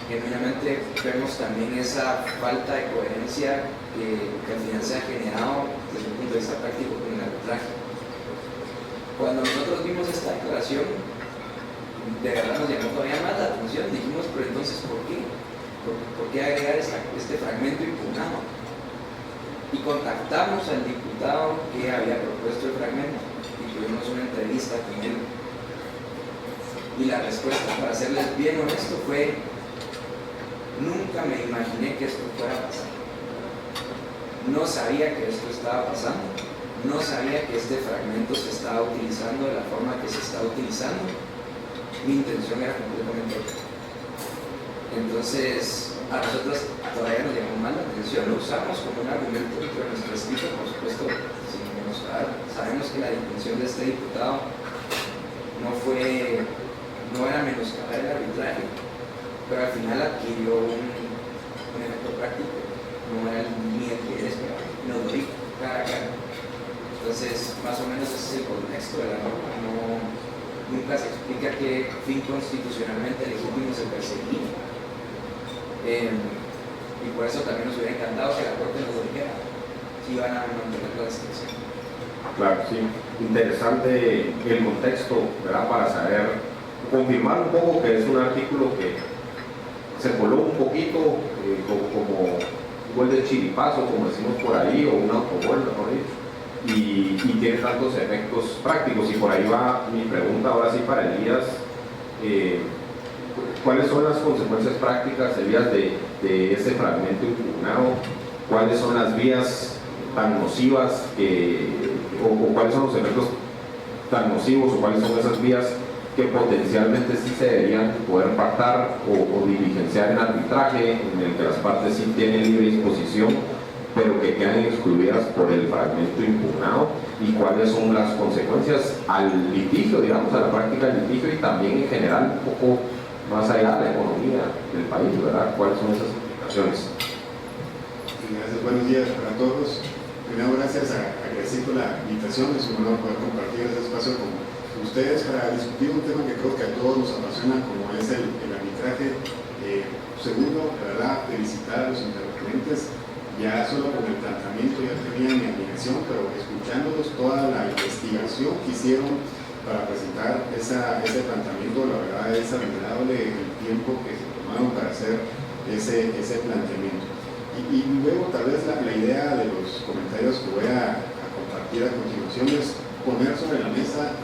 genuinamente vemos también esa falta de coherencia que al final se ha generado desde un punto de vista práctico con el arbitraje. Cuando nosotros vimos esta declaración, de verdad nos llamó todavía más la atención. Dijimos, pero entonces, ¿por qué? ¿Por qué agregar este fragmento impugnado? Y contactamos al diputado que había propuesto el fragmento y tuvimos una entrevista con él. Y la respuesta, para serles bien honesto, fue: nunca me imaginé que esto fuera a pasar. No sabía que esto estaba pasando. No sabía que este fragmento se estaba utilizando de la forma que se está utilizando. Mi intención era completamente otra. Entonces, a nosotros todavía nos llamó más la atención, lo usamos como un argumento dentro de nuestro escrito, por supuesto, sin menoscabar. Sabemos que la intención de este diputado no era menoscabar el arbitraje, pero al final adquirió un efecto práctico, no era ni el que él esperaba, nos lo dijo cara a cara. Entonces, más o menos ese es el contexto de la norma. Nunca se explica qué fin constitucionalmente legítimo se perseguía. Y por eso también nos hubiera encantado que la Corte nos lo dijera si iban a mantener la distinción. Claro, sí. Interesante el contexto, ¿verdad? Para saber, confirmar un poco que es un artículo que se coló un poquito como gol de chiripazo, como decimos por ahí, o un autogol, mejor dicho. Y tiene tantos efectos prácticos. Y por ahí va mi pregunta ahora sí para Elías. ¿cuáles son las consecuencias prácticas serias de ese fragmento impugnado? ¿Cuáles son las vías tan nocivas o cuáles son los efectos tan nocivos o cuáles son esas vías que potencialmente sí se deberían poder pactar o diligenciar en arbitraje, en el que las partes sí tienen libre disposición, pero que quedan excluidas por el fragmento impugnado? ¿Y cuáles son las consecuencias al litigio, digamos, a la práctica del litigio y también en general un poco más allá de la economía del país, ¿verdad? ¿Cuáles son esas implicaciones? Gracias, buenos días para todos. Primero, gracias a Gracie por la invitación. Es un honor poder compartir este espacio con ustedes para discutir un tema que creo que a todos nos apasiona, como es el arbitraje. Segundo, la verdad, felicitar a los intervenientes. Ya solo con el planteamiento ya tenía mi admiración, pero escuchándolos toda la investigación que hicieron para presentar ese planteamiento, la verdad es admirable el tiempo que se tomaron para hacer ese planteamiento. Y luego tal vez la idea de los comentarios que voy a compartir a continuación es poner sobre la mesa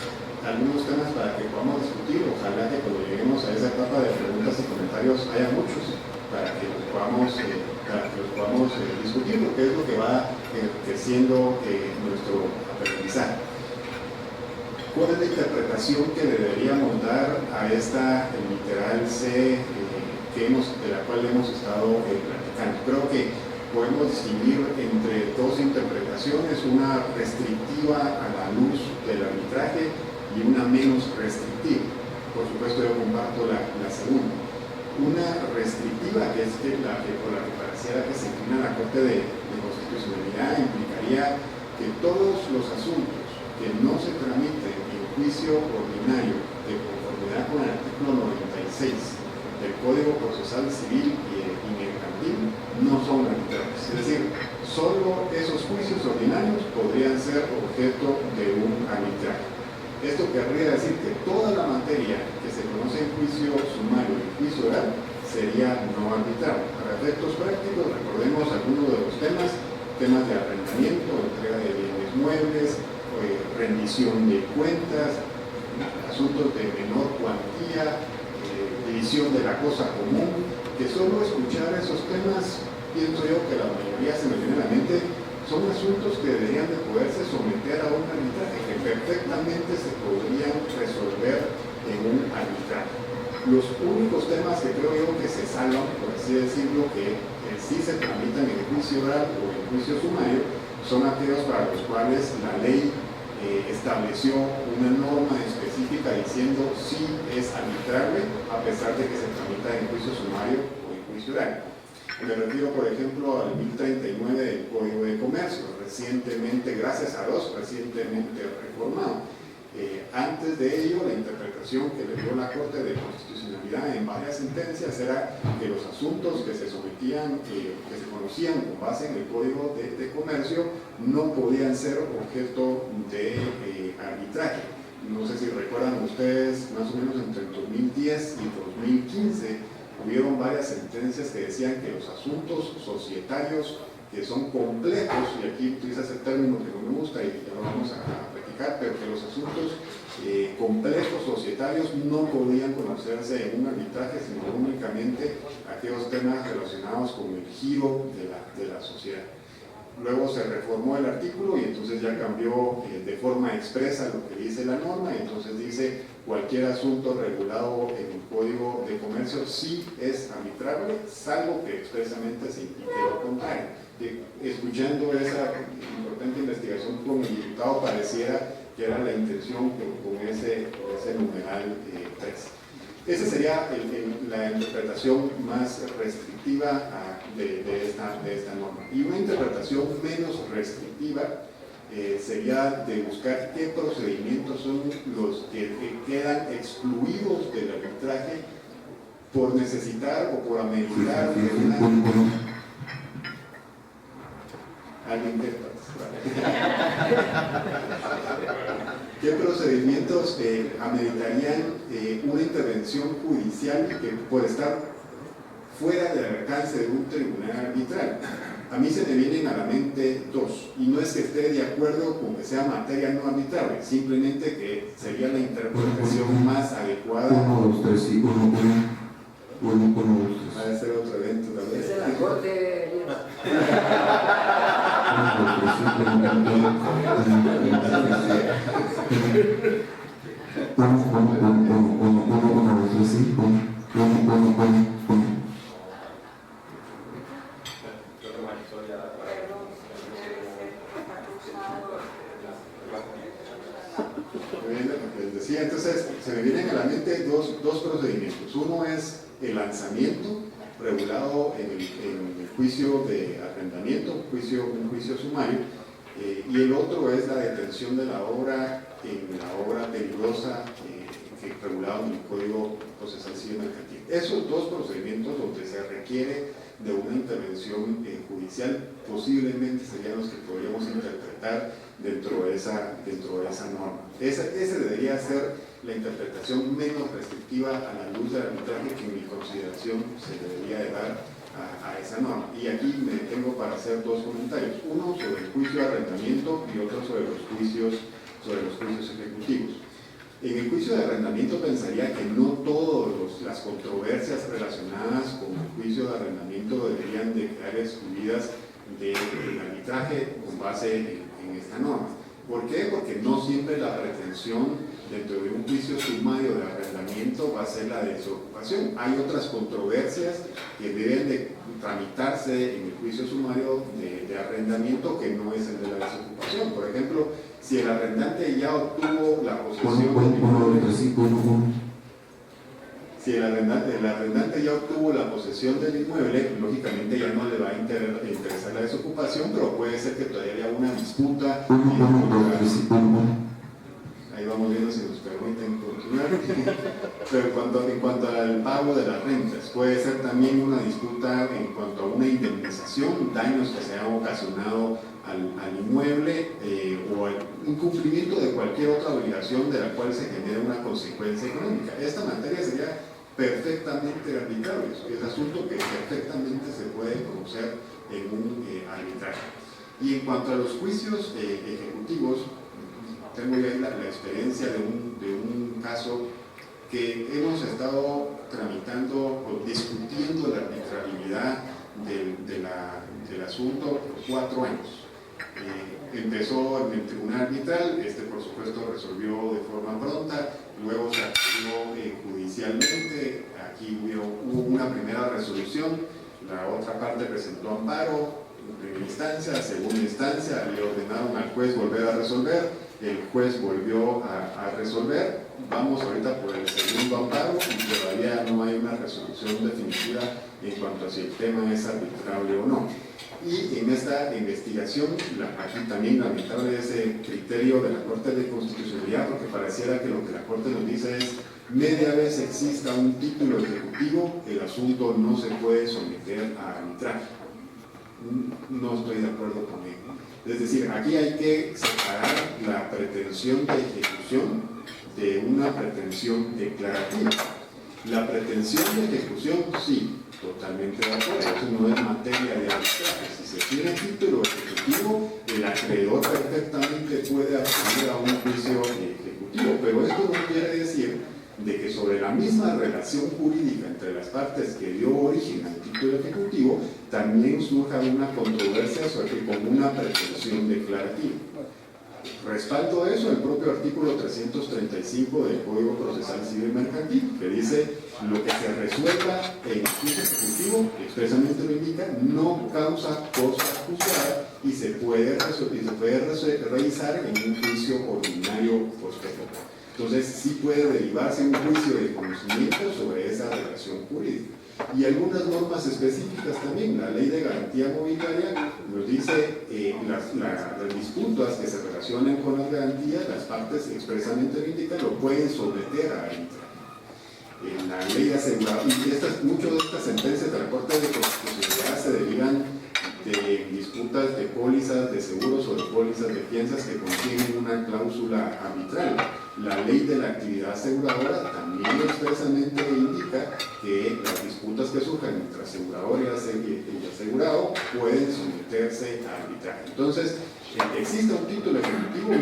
algunos temas para que podamos discutir. Ojalá que cuando lleguemos a esa etapa de preguntas y comentarios haya muchos para que los podamos discutir, porque es lo que va creciendo nuestro aprendizaje. ¿Cuál es la interpretación que le deberíamos dar a esta literal C de la cual hemos estado platicando? Creo que podemos distinguir entre dos interpretaciones, una restrictiva a la luz del arbitraje y una menos restrictiva. Por supuesto, yo comparto la segunda. Una restrictiva, que es por la que pareciera que se inclina la Corte de Constitucionalidad, implicaría que todos los asuntos que no se tramiten en juicio ordinario de conformidad con el artículo 96 del Código Procesal Civil y Mercantil no son arbitrables. Es decir, solo esos juicios ordinarios podrían ser objeto de un arbitraje. Esto querría decir que toda la materia que se conoce en juicio sumario y juicio oral sería no arbitrable. Para efectos prácticos, recordemos algunos de los temas de arrendamiento, entrega de bienes muebles, rendición de cuentas, asuntos de menor cuantía, división de la cosa común, que solo escuchar esos temas, pienso yo que la mayoría se me viene a la mente, son asuntos que deberían de poderse someter a un arbitraje, que perfectamente se podrían resolver en un arbitraje. Los únicos temas que creo yo que se salvan, por así decirlo, que sí se tramitan en juicio oral o en juicio sumario, son aquellos para los cuales la ley estableció una norma específica diciendo si es arbitrable a pesar de que se tramita en juicio sumario o en juicio oral. Me refiero, por ejemplo, al 1039 del Código de Comercio, recientemente, gracias a Dios, recientemente reformado. Antes de ello, la interpretación que le dio la Corte de Constitucionalidad en varias sentencias era que los asuntos que se sometían, que se conocían con base en el Código de Comercio, no podían ser objeto de arbitraje. No sé si recuerdan ustedes, más o menos entre el 2010 y 2015, hubieron varias sentencias que decían que los asuntos societarios que son complejos, y aquí utiliza ese término que no me gusta y ya lo vamos a practicar, pero que los asuntos complejos societarios no podían conocerse en un arbitraje, sino únicamente aquellos temas relacionados con el giro de la sociedad. Luego se reformó el artículo y entonces ya cambió de forma expresa lo que dice la norma, y entonces dice cualquier asunto regulado en el Código de Comercio sí es arbitrable, salvo que expresamente se indique lo contrario. Escuchando esa importante investigación con el diputado, pareciera que era la intención con ese numeral 3. Esa sería la interpretación más restrictiva de esta norma. Y una interpretación menos restrictiva sería de buscar qué procedimientos son los que quedan excluidos del arbitraje por necesitar o por ameritar de una... ¿Alguien que ¿Qué procedimientos ameritarían una intervención judicial que puede estar fuera del alcance de un tribunal arbitral? A mí se me vienen a la mente dos, y no es que esté de acuerdo con que sea materia no arbitrable, simplemente que sería la interpretación más adecuada. 1, 2, 3 y 1, 1. Va a ser otro evento también. Es de la corte. Les decía, entonces se me vienen a la mente dos procedimientos. Uno es el lanzamiento regulado en el juicio de arrendamiento, un juicio sumario, y el otro es la detención de la obra en la obra peligrosa regulado en el Código Procesal Civil Mercantil. Esos dos procedimientos donde se requiere de una intervención judicial posiblemente serían los que podríamos interpretar dentro de esa norma. Ese debería ser la interpretación menos restrictiva a la luz del arbitraje que en mi consideración se debería de dar a esa norma. Y aquí me detengo para hacer dos comentarios, uno sobre el juicio de arrendamiento y otro sobre los juicios ejecutivos. En el juicio de arrendamiento pensaría que no todas las controversias relacionadas con el juicio de arrendamiento deberían de quedar excluidas del arbitraje con base en esta norma. ¿Por qué? Porque no siempre la pretensión dentro de un juicio sumario de arrendamiento va a ser la de desocupación. Hay otras controversias que deben de tramitarse en el juicio sumario de arrendamiento que no es el de la desocupación. Por ejemplo, si el arrendante ya obtuvo la posesión ya obtuvo la posesión del inmueble, lógicamente ya no le va a interesar la desocupación, pero puede ser que todavía haya una disputa. Ahí vamos viendo si nos permiten continuar. Pero en cuanto al pago de las rentas, puede ser también una disputa en cuanto a una indemnización, daños que se hayan ocasionado al inmueble o al incumplimiento de cualquier otra obligación de la cual se genere una consecuencia económica. Esta materia sería perfectamente arbitrable, es asunto que perfectamente se puede conocer en un arbitraje. Y en cuanto a los juicios ejecutivos, tengo ya la experiencia de un caso que hemos estado tramitando o discutiendo la arbitrabilidad del asunto por 4 años. Empezó en el tribunal arbitral, por supuesto resolvió de forma pronta, luego se acudió judicialmente, aquí hubo una primera resolución, la otra parte presentó amparo, en primera instancia, segunda instancia, le ordenaron al juez volver a resolver, el juez volvió a resolver, vamos ahorita por el segundo amparo y todavía no hay una resolución definitiva en cuanto a si el tema es arbitrable o no. Y en esta investigación, aquí también lamentable ese criterio de la Corte de Constitucionalidad, porque pareciera que lo que la Corte nos dice es media vez exista un título ejecutivo, el asunto no se puede someter a arbitraje. No estoy de acuerdo con ello. Es decir, aquí hay que separar la pretensión de ejecución de una pretensión declarativa. La pretensión de ejecución, sí, totalmente de acuerdo, eso no es materia de arbitraje. Si se tiene título ejecutivo, el acreedor perfectamente puede acudir a un juicio ejecutivo, pero esto no quiere decir de que sobre la misma relación jurídica entre las partes que dio origen al título ejecutivo, también surja una controversia con una pretensión declarativa. Respaldo eso el propio artículo 335 del Código Procesal Civil Mercantil, que dice lo que se resuelva en el juicio ejecutivo, expresamente lo indica, no causa cosa juzgada y se puede revisar en un juicio ordinario posterior. Entonces sí puede derivarse un juicio de conocimiento sobre esa relación jurídica. Y algunas normas específicas también, la Ley de Garantía Mobiliaria nos dice las disputas que se relacionan con las garantías, las partes expresamente lo indican, lo pueden someter a arbitraje. La ley de aseguramiento, y muchas de estas sentencias de la Corte de Constitucionalidad se derivan de disputas de pólizas de seguros o de pólizas de fianzas que contienen una cláusula arbitral. La ley de la actividad aseguradora también expresamente indica que las disputas que surjan entre asegurador y asegurado pueden someterse a arbitraje. Entonces, el que exista un título ejecutivo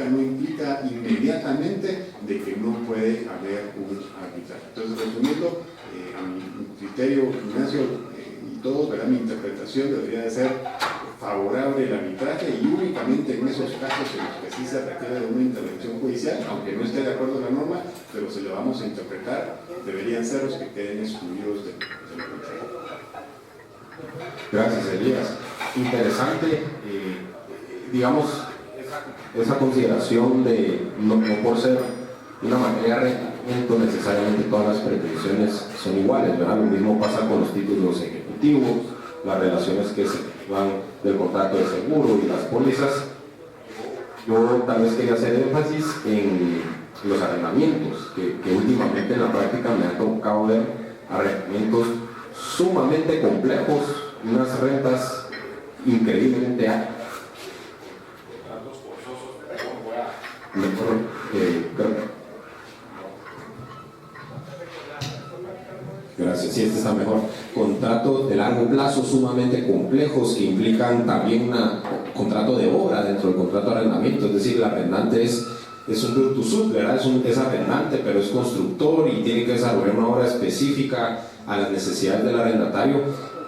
no implica inmediatamente de que no puede haber un arbitraje. Entonces, resumiendo, a mi criterio, Ignacio y todos, ¿verdad? Mi interpretación debería de ser favorable el arbitraje, y únicamente en esos casos en los que sí se requiere de una intervención judicial, aunque no esté de acuerdo la norma, pero se le vamos a interpretar, deberían ser los que queden excluidos del arbitraje. Gracias, Elías. Interesante, digamos, esa consideración de no por ser una materia de reglamento necesariamente todas las pretensiones son iguales, ¿verdad? Lo mismo pasa con los títulos ejecutivos, las relaciones que se van del contrato de seguro y las pólizas. Yo tal vez quería hacer énfasis en los arrendamientos, que últimamente en la práctica me ha tocado ver arrendamientos sumamente complejos, unas rentas increíblemente altas. Gracias, sí, este está mejor. Contratos de largo plazo sumamente complejos que implican también un contrato de obra dentro del contrato de arrendamiento, es decir, el arrendante es un build to suit, ¿verdad? Es arrendante, pero es constructor y tiene que desarrollar una obra específica a las necesidades del arrendatario,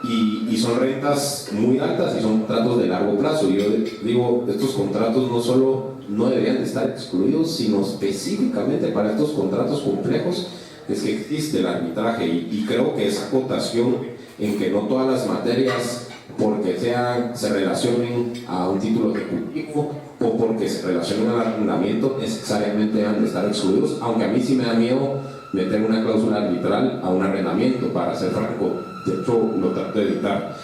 y son rentas muy altas y son contratos de largo plazo. Yo digo, estos contratos no solo no deberían de estar excluidos, sino específicamente para estos contratos complejos es que existe el arbitraje, y creo que esa acotación en que no todas las materias, porque se relacionen a un título ejecutivo o porque se relacionen al arrendamiento, necesariamente deben de estar excluidos, aunque a mí sí me da miedo meter una cláusula arbitral a un arrendamiento, para ser franco, de hecho lo trato de evitar.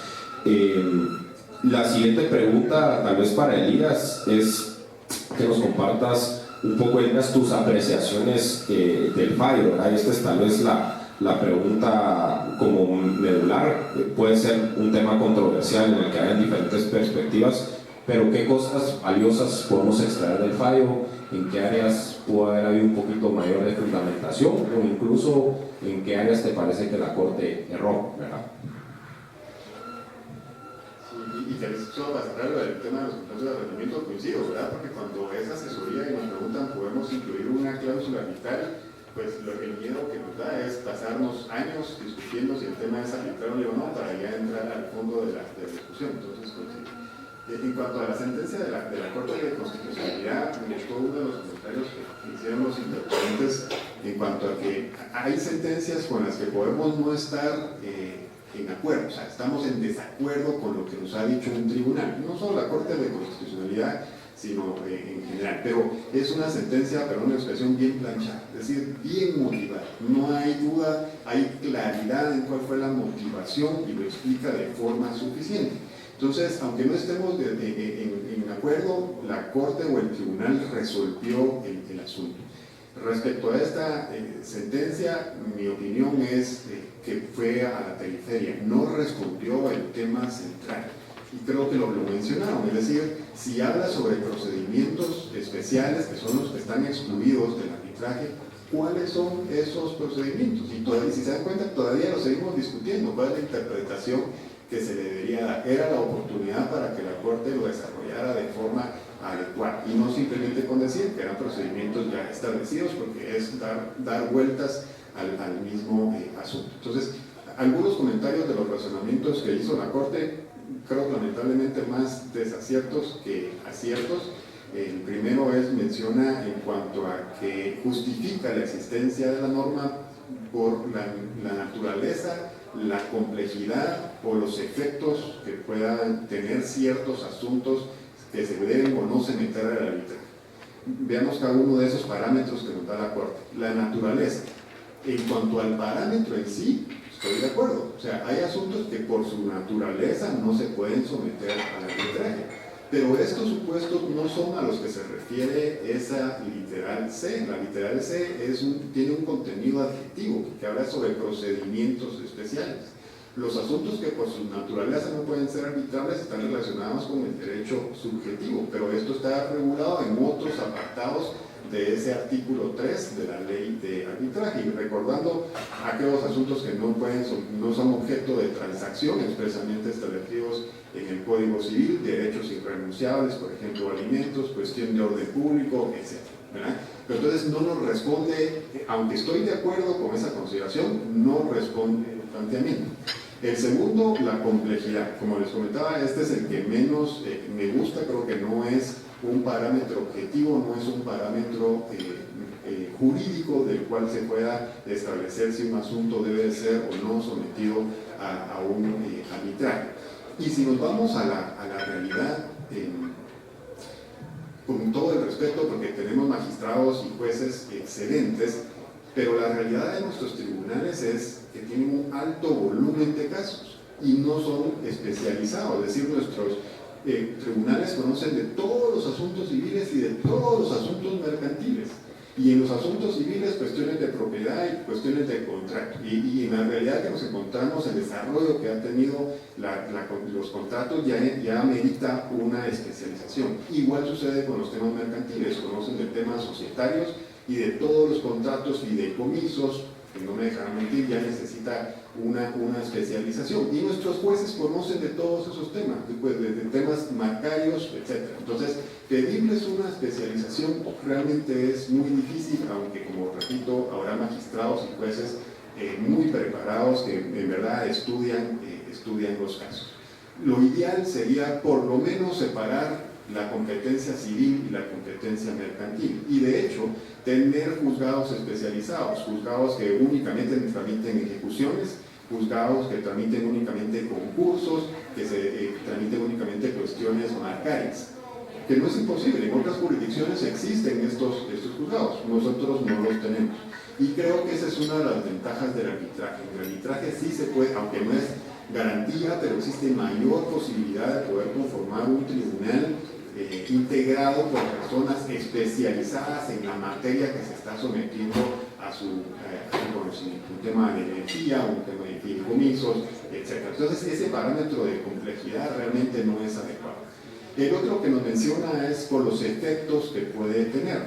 La siguiente pregunta, tal vez para Elías, es que nos compartas un poco, Elías, tus apreciaciones del fallo, ¿verdad? Esta es tal vez la pregunta como medular, puede ser un tema controversial en el que hay diferentes perspectivas, pero ¿qué cosas valiosas podemos extraer del fallo? ¿En qué áreas pudo haber habido un poquito mayor de fundamentación? O incluso, ¿en qué áreas te parece que la Corte erró, ¿verdad? Y solo para cerrar el tema de los contratos de arrendamiento, coincido, ¿verdad? Porque cuando es asesoría y nos preguntan, ¿podemos incluir una cláusula arbitral? Pues el miedo que nos da es pasarnos años discutiendo si el tema es arbitrable o no, para ya entrar al fondo de la discusión. Entonces, coincido. En cuanto a la sentencia de la Corte de Constitucionalidad, me gustó uno de los comentarios que hicieron los intervinientes en cuanto a que hay sentencias con las que podemos no estar en acuerdo, o sea, estamos en desacuerdo con lo que nos ha dicho un tribunal, no solo la Corte de Constitucionalidad, sino en general, pero es una sentencia, perdón, una expresión bien planchada, es decir, bien motivada, no hay duda, hay claridad en cuál fue la motivación y lo explica de forma suficiente. Entonces, aunque no estemos en acuerdo, la Corte o el tribunal resolvió el asunto. Respecto a esta sentencia, mi opinión es que fue a la periferia, no respondió el tema central. Y creo que lo mencionaron, es decir, si habla sobre procedimientos especiales, que son los que están excluidos del arbitraje, ¿cuáles son esos procedimientos? Y todavía, si se dan cuenta, todavía lo seguimos discutiendo, ¿cuál es la interpretación que se le debería dar? Era la oportunidad para que la Corte lo desarrollara de forma adecuada, y no simplemente con decir que eran procedimientos ya establecidos, porque es dar vueltas al mismo asunto. Entonces, algunos comentarios de los razonamientos que hizo la Corte, creo lamentablemente más desaciertos que aciertos. El primero menciona en cuanto a que justifica la existencia de la norma por la naturaleza, la complejidad o los efectos que puedan tener ciertos asuntos que se deben o no se meter al arbitraje. Veamos cada uno de esos parámetros que nos da la Corte. La naturaleza. En cuanto al parámetro en sí, estoy de acuerdo. O sea, hay asuntos que por su naturaleza no se pueden someter al arbitraje. Pero estos supuestos no son a los que se refiere esa literal C. La literal C tiene un contenido adjetivo que habla sobre procedimientos especiales. Los asuntos que por su naturaleza no pueden ser arbitrables están relacionados con el derecho subjetivo, pero esto está regulado en otros apartados de ese artículo 3 de la ley de arbitraje, y recordando aquellos asuntos que no son objeto de transacción expresamente establecidos en el Código Civil, derechos irrenunciables, por ejemplo, alimentos, cuestión de orden público, etc. ¿verdad? Pero entonces no nos responde, aunque estoy de acuerdo con esa consideración, no responde el planteamiento. El segundo, la complejidad. Como les comentaba, este es el que menos me gusta, creo que no es un parámetro objetivo, no es un parámetro jurídico del cual se pueda establecer si un asunto debe ser o no sometido a un arbitraje. Y si nos vamos a la realidad, con todo el respeto, porque tenemos magistrados y jueces excelentes, pero la realidad de nuestros tribunales es que tienen un alto volumen de casos y no son especializados, es decir, nuestros tribunales conocen de todos los asuntos civiles y de todos los asuntos mercantiles, y en los asuntos civiles cuestiones de propiedad y cuestiones de contrato, y en la realidad que nos encontramos, el desarrollo que han tenido los contratos ya amerita una especialización. Igual sucede con los temas mercantiles, conocen de temas societarios y de todos los contratos fideicomisos, que no me dejarán mentir, ya necesita una especialización. Y nuestros jueces conocen de todos esos temas, de temas marcarios, etc. Entonces, pedirles una especialización realmente es muy difícil, aunque, como repito, habrá magistrados y jueces muy preparados que en verdad estudian los casos. Lo ideal sería por lo menos separar la competencia civil y la competencia mercantil, y de hecho tener juzgados especializados, juzgados que únicamente tramiten ejecuciones, juzgados que tramiten únicamente concursos, que se tramiten únicamente cuestiones marcarias, que no es imposible. En otras jurisdicciones existen estos juzgados, nosotros no los tenemos, y creo que esa es una de las ventajas del arbitraje. En el arbitraje sí se puede, aunque no es garantía, pero existe mayor posibilidad de poder conformar un tribunal integrado por personas especializadas en la materia que se está sometiendo a su conocimiento, un tema de energía, un tema de fideicomisos, etc. Entonces ese parámetro de complejidad realmente no es adecuado. El otro que nos menciona es por los efectos que puede tener.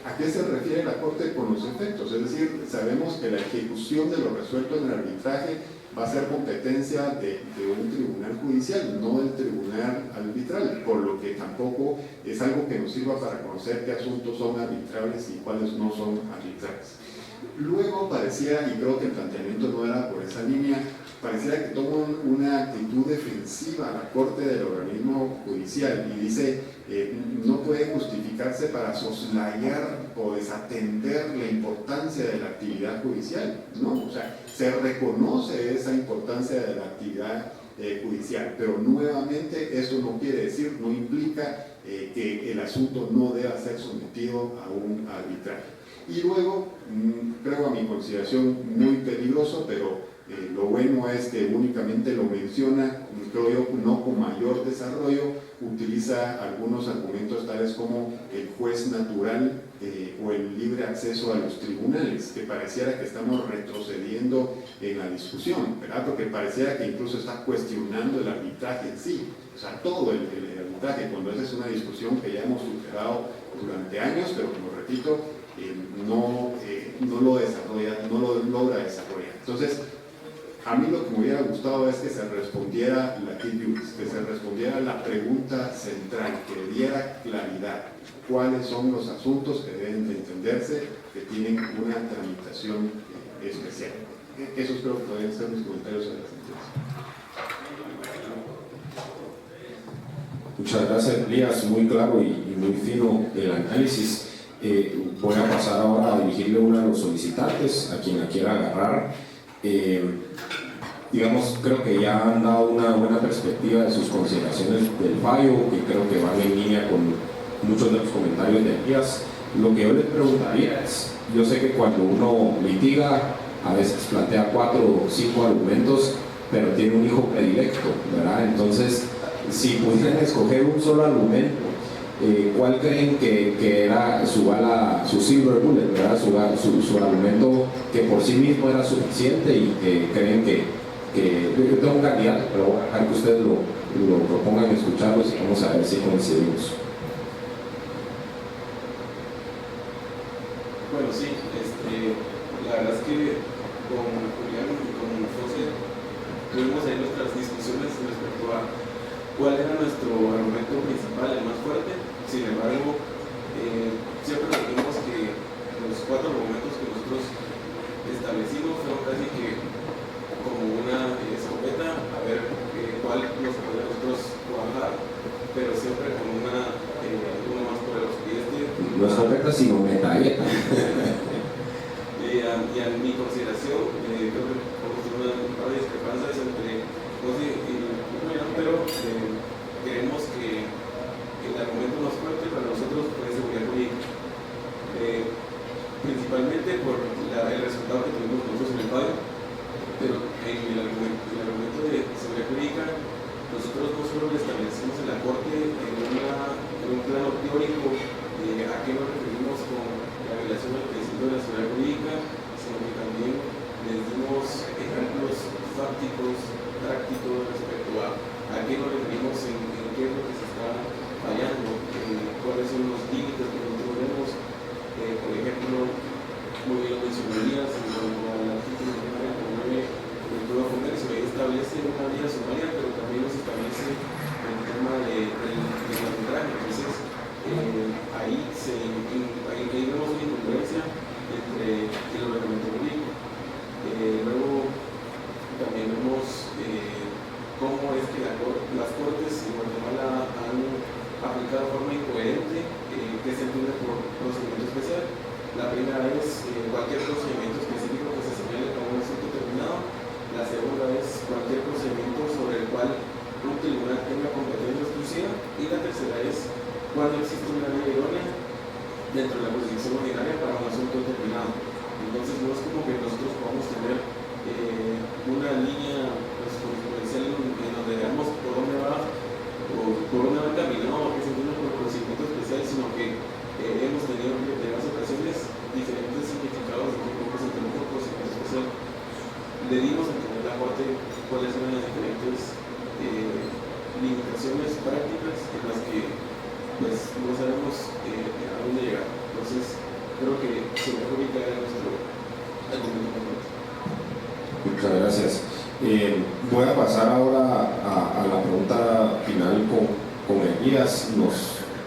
¿A qué se refiere la Corte con los efectos? Es decir, sabemos que la ejecución de lo resuelto en el arbitraje va a ser competencia de un tribunal judicial, no del tribunal arbitral, por lo que tampoco es algo que nos sirva para conocer qué asuntos son arbitrables y cuáles no son arbitrables. Luego pareciera, y creo que el planteamiento no era por esa línea, pareciera que toman una actitud defensiva a la Corte del organismo judicial y dice no puede justificarse para soslayar o desatender la importancia de la actividad judicial, ¿no? O sea, se reconoce esa importancia de la actividad judicial, pero nuevamente eso no quiere decir, no implica que el asunto no deba ser sometido a un arbitraje. Y luego, creo a mi consideración muy peligroso, pero lo bueno es que únicamente lo menciona, creo yo, no con mayor desarrollo, utiliza algunos argumentos tales como el juez natural o el libre acceso a los tribunales, que pareciera que estamos retrocediendo en la discusión, ¿verdad? Porque pareciera que incluso está cuestionando el arbitraje en sí, o sea, todo el arbitraje, cuando esa es una discusión que ya hemos superado durante años, pero como repito, no lo desarrolla, no lo logra desarrollar. Entonces, a mí lo que me hubiera gustado es que se respondiera la pregunta central, que diera claridad. ¿Cuáles son los asuntos que deben de entenderse, que tienen una tramitación especial? Esos creo que podrían ser mis comentarios sobre la sentencia. Muchas gracias, Elías, muy claro y muy fino el análisis. Voy a pasar ahora a dirigirle uno de los solicitantes, a quien la quiera agarrar. Digamos, creo que ya han dado una buena perspectiva de sus consideraciones del fallo, que creo que van en línea con muchos de los comentarios de Elías. Lo que yo les preguntaría es, yo sé que cuando uno litiga, a veces plantea 4 o 5 argumentos, pero tiene un hijo predilecto, ¿verdad? Entonces, si pudieran escoger un solo argumento, ¿cuál creen que era su silver bullet, ¿verdad? Su argumento que por sí mismo era suficiente y que creen que yo tengo un candidato, pero voy a dejar que ustedes lo propongan, escucharlos y vamos a ver si coincidimos. con Julián y con José tuvimos ahí nuestras discusiones respecto a cuál era nuestro argumento principal, el más fuerte. Sin embargo, siempre vimos que los 4 argumentos que nosotros establecimos fueron casi que como una escopeta, a ver cuál nos podría nosotros trabajar, pero siempre con uno más poderoso. No escopeta, sino metralleta. Y a mi consideración, creo que podemos tener un par de discrepancias entre José y Julián, pero creemos que el argumento más fuerte para nosotros fue seguridad jurídica. Principalmente por el resultado que tuvimos nosotros en el fallo, pero en el argumento de seguridad jurídica, nosotros no solo lo establecimos en la Corte en un plano teórico de a qué nos referimos con la violación del principio de la seguridad jurídica, sino que también les dimos ejemplos fácticos, prácticos respecto a qué nos referimos en qué es lo que se está fallando, cuáles son los límites que nosotros vemos. Por ejemplo, muy bien lo mencionarías en cuanto al artículo 9 del Código de Comercio, ahí establece una vía sumaria, pero también nos establece el tema del arbitraje. Entonces, ahí vemos una incongruencia entre el ordenamiento jurídico. Luego, también vemos cómo es que las Cortes en Guatemala han aplicado de forma incoherente que se entiende por procedimiento especial. La primera es cualquier procedimiento específico que se señale como un asunto terminado. La segunda es cualquier procedimiento sobre el cual un tribunal tenga competencia exclusiva. Y la tercera es cuando existe una ley idónea dentro de la jurisdicción ordinaria para un asunto determinado. Entonces no es como que nosotros podamos tener una línea jurisprudencial en donde veamos por dónde va encaminado, que se entiende por procedimiento especial, sino que hemos tenido en varias ocasiones diferentes significados de cómo se entiende por procedimiento especial. Le dimos a entender la Corte cuáles son las diferentes limitaciones prácticas en las que pues no sabemos a dónde llegar. Entonces creo que seguridad jurídica era nuestro argumento más fuerte. Muchas gracias. Voy a pasar ahora a la pregunta final con Elías.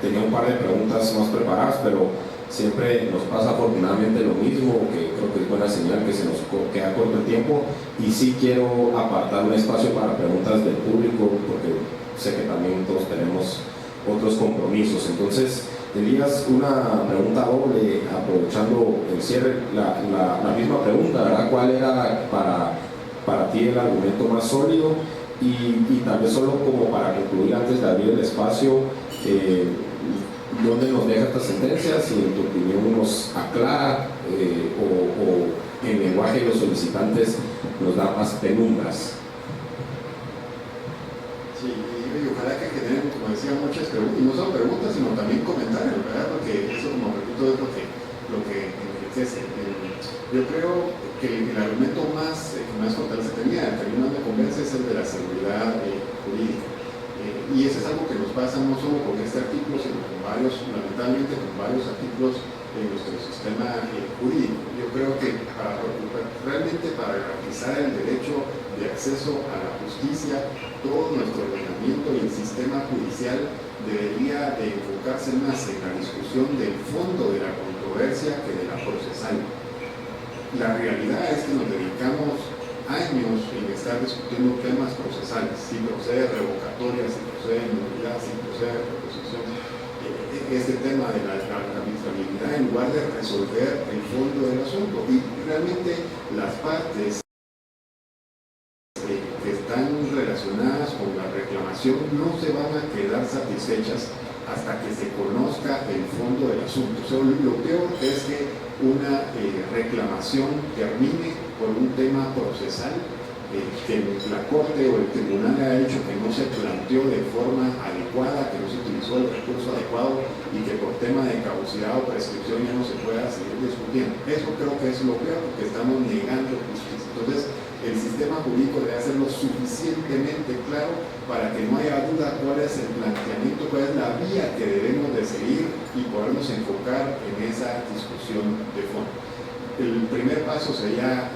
Tenía un par de preguntas más preparadas, pero siempre nos pasa afortunadamente lo mismo, que creo que es buena señal que se nos queda corto el tiempo, y sí quiero apartar un espacio para preguntas del público, porque sé que también todos tenemos otros compromisos. Entonces, Elías, una pregunta doble, aprovechando el cierre, la misma pregunta, ¿verdad? ¿Cuál era para ti el argumento más sólido? Y tal vez solo como para concluir antes de abrir el espacio, ¿dónde nos deja esta sentencia? Si en tu opinión nos aclara o en lenguaje de los solicitantes nos da más penumbras. Sí, y ojalá que generen, como decía, muchas preguntas, y no solo preguntas, sino también comentarios, ¿verdad? Porque eso, como repito, es lo que enriquece. Yo creo que el argumento que más fortaleza tenía, el que más me convence, es el de la seguridad jurídica. Y eso es algo que nos pasa no solo con este artículo, sino con lamentablemente con varios artículos en nuestro sistema jurídico. Yo creo que realmente para garantizar el derecho de acceso a la justicia, todo nuestro ordenamiento y el sistema judicial debería de enfocarse más en la discusión del fondo de la controversia que de la procesal. La realidad es que nos dedicamos años en estar discutiendo temas procesales, si procede revocatoria, si procede nulidad, si procede proposición, este tema de la arbitrabilidad en lugar de resolver el fondo del asunto. Y realmente las partes que están relacionadas con la reclamación no se van a quedar satisfechas hasta que se conozca el fondo del asunto. O sea, lo peor es que una reclamación termine por un tema procesal que la Corte o el Tribunal ha dicho que no se planteó de forma adecuada, que no se utilizó el recurso adecuado y que por tema de caducidad o prescripción ya no se pueda seguir discutiendo. Eso creo que es lo peor, porque estamos negando justicia. Entonces, el sistema jurídico debe hacerlo suficientemente claro para que no haya duda cuál es el planteamiento, cuál es la vía que debemos de seguir y podernos enfocar en esa discusión de fondo. el primer paso sería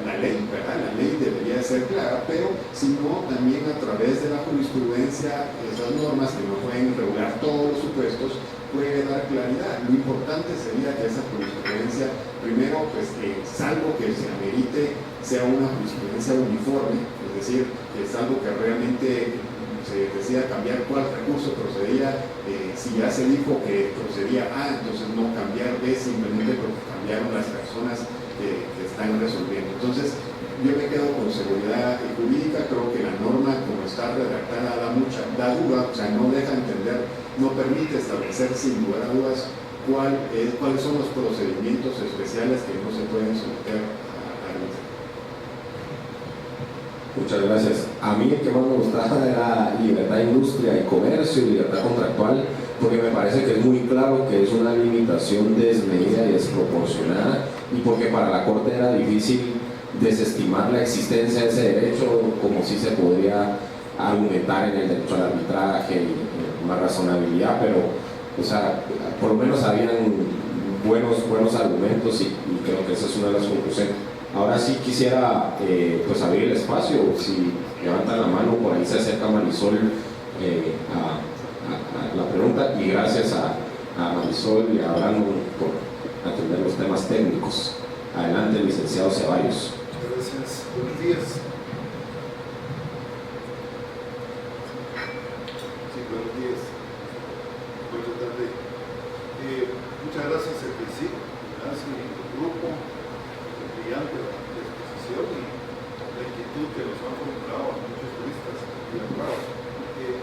la ley, ¿verdad? La ley debería ser clara, pero si no, también a través de la jurisprudencia, esas normas que no pueden regular todos los supuestos, puede dar claridad. Lo importante sería que esa jurisprudencia, primero, pues salvo que se amerite, sea una jurisprudencia uniforme, es decir, que salvo que realmente se decida cambiar cuál recurso procedía, si ya se dijo que procedía A, entonces no cambiar B simplemente porque cambiaron las personas que están resolviendo. Entonces, yo me quedo con seguridad jurídica. Creo que la norma, como está redactada, da duda, o sea, no deja entender, no permite establecer sin lugar a dudas cuáles son los procedimientos especiales que no se pueden someter a arbitrio. Muchas gracias. A mí el que más me gustaba era libertad de industria y comercio y libertad contractual, porque me parece que es muy claro que es una limitación desmedida y desproporcionada, y porque para la Corte era difícil desestimar la existencia de ese derecho, como si se podría argumentar en el derecho al arbitraje y más razonabilidad, pero o sea, por lo menos habían buenos argumentos, y creo que esa es una de las conclusiones. Ahora sí quisiera pues abrir el espacio, si levantan la mano, por ahí se acerca Marisol a la pregunta, y gracias a Marisol y a Brandon por atender los temas técnicos. Adelante, licenciado Ceballos. Gracias, buenos días. Sí, buenos días. Buenas tardes. Muchas gracias a sí, gracias al grupo, brillante la exposición y la inquietud que nos han formulado a muchos turistas y abogados.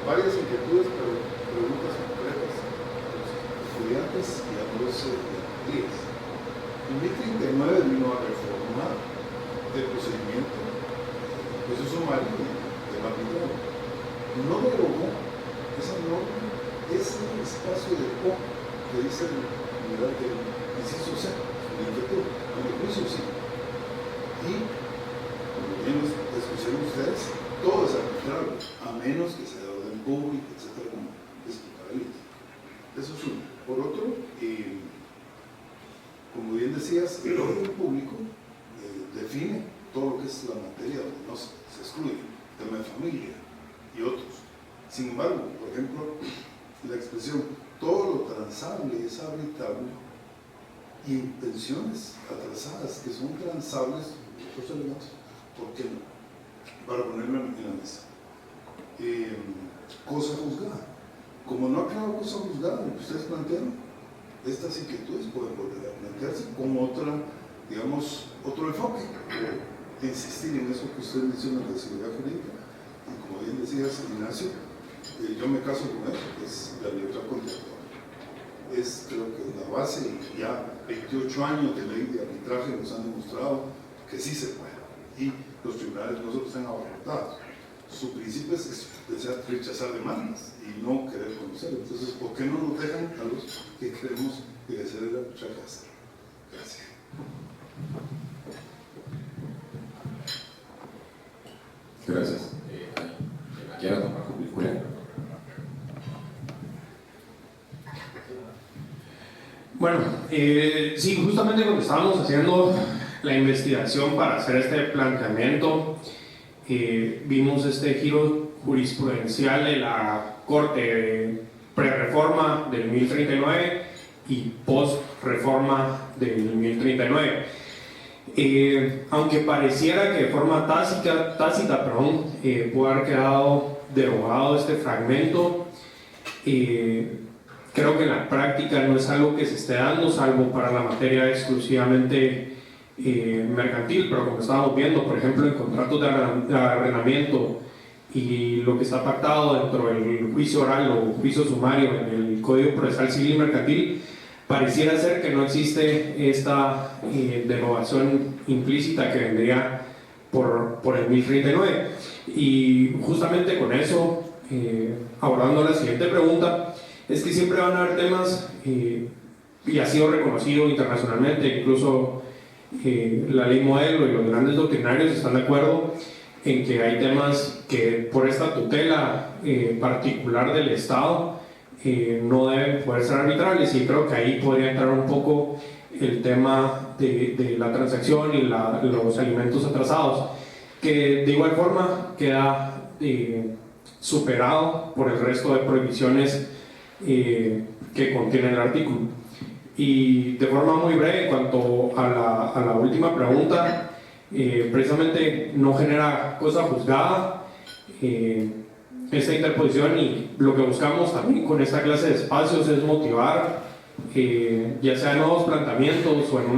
Varias inquietudes, pero preguntas concretas a los estudiantes y a los días. En 2039 vino a reformar el procedimiento, pues es un sumario de arbitraje. No derogó esa norma, ese espacio de O que dice el numeral del inciso C, la inquietud, a mi juicio sí. Y, como bien escucharon ustedes, todo es arbitrable, a menos que sea de orden público, etcétera, como explicaba el. Eso es uno. Por otro, como bien decías, el orden público define todo lo que es la materia donde no se excluye, el tema de familia y otros. Sin embargo, por ejemplo, la expresión todo lo transable es arbitrable, y pensiones atrasadas que son transables, otros elementos, ¿por qué no? Para ponerlo en la mesa. Cosa juzgada. Como no ha quedado cosa juzgada, lo que ustedes plantearon, estas inquietudes pueden volver a plantearse con otra, digamos, otro enfoque, o insistir en eso que usted menciona de seguridad jurídica. Y como bien decías, Ignacio, yo me caso con eso, que es la libertad contractual. Creo que es la base, y ya 28 años de ley de arbitraje nos han demostrado que sí se puede, y los tribunales nosotros están abarrotados. Su principio es rechazar demandas y no querer conocer. Entonces, ¿por qué no nos dejan a los que queremos ejercer el arbitraje hacer? Gracias. Gracias. ¿Quiera tomar Julián? Bueno, sí, justamente cuando estábamos haciendo la investigación para hacer este planteamiento, vimos este giro jurisprudencial de la Corte pre-reforma del 1039 y post-reforma del 1039. Aunque pareciera que de forma tácita, pudo haber quedado derogado este fragmento, creo que en la práctica no es algo que se esté dando, salvo para la materia exclusivamente mercantil, pero como estábamos viendo, por ejemplo, en contratos de arrendamiento y lo que está pactado dentro del juicio oral o juicio sumario en el Código Procesal Civil y Mercantil, pareciera ser que no existe esta derogación implícita que vendría por el 1039. Y justamente con eso, abordando la siguiente pregunta, es que siempre van a haber temas, y ha sido reconocido internacionalmente, incluso la ley modelo y los grandes doctrinarios están de acuerdo en que hay temas que por esta tutela particular del Estado no deben poder ser arbitrables, y creo que ahí podría entrar un poco el tema de la transacción y los alimentos atrasados, que de igual forma queda superado por el resto de prohibiciones que contiene el artículo. Y de forma muy breve, en cuanto a la última pregunta, precisamente no genera cosa juzgada esta interposición, y lo que buscamos también con esta clase de espacios es motivar, ya sea nuevos planteamientos o en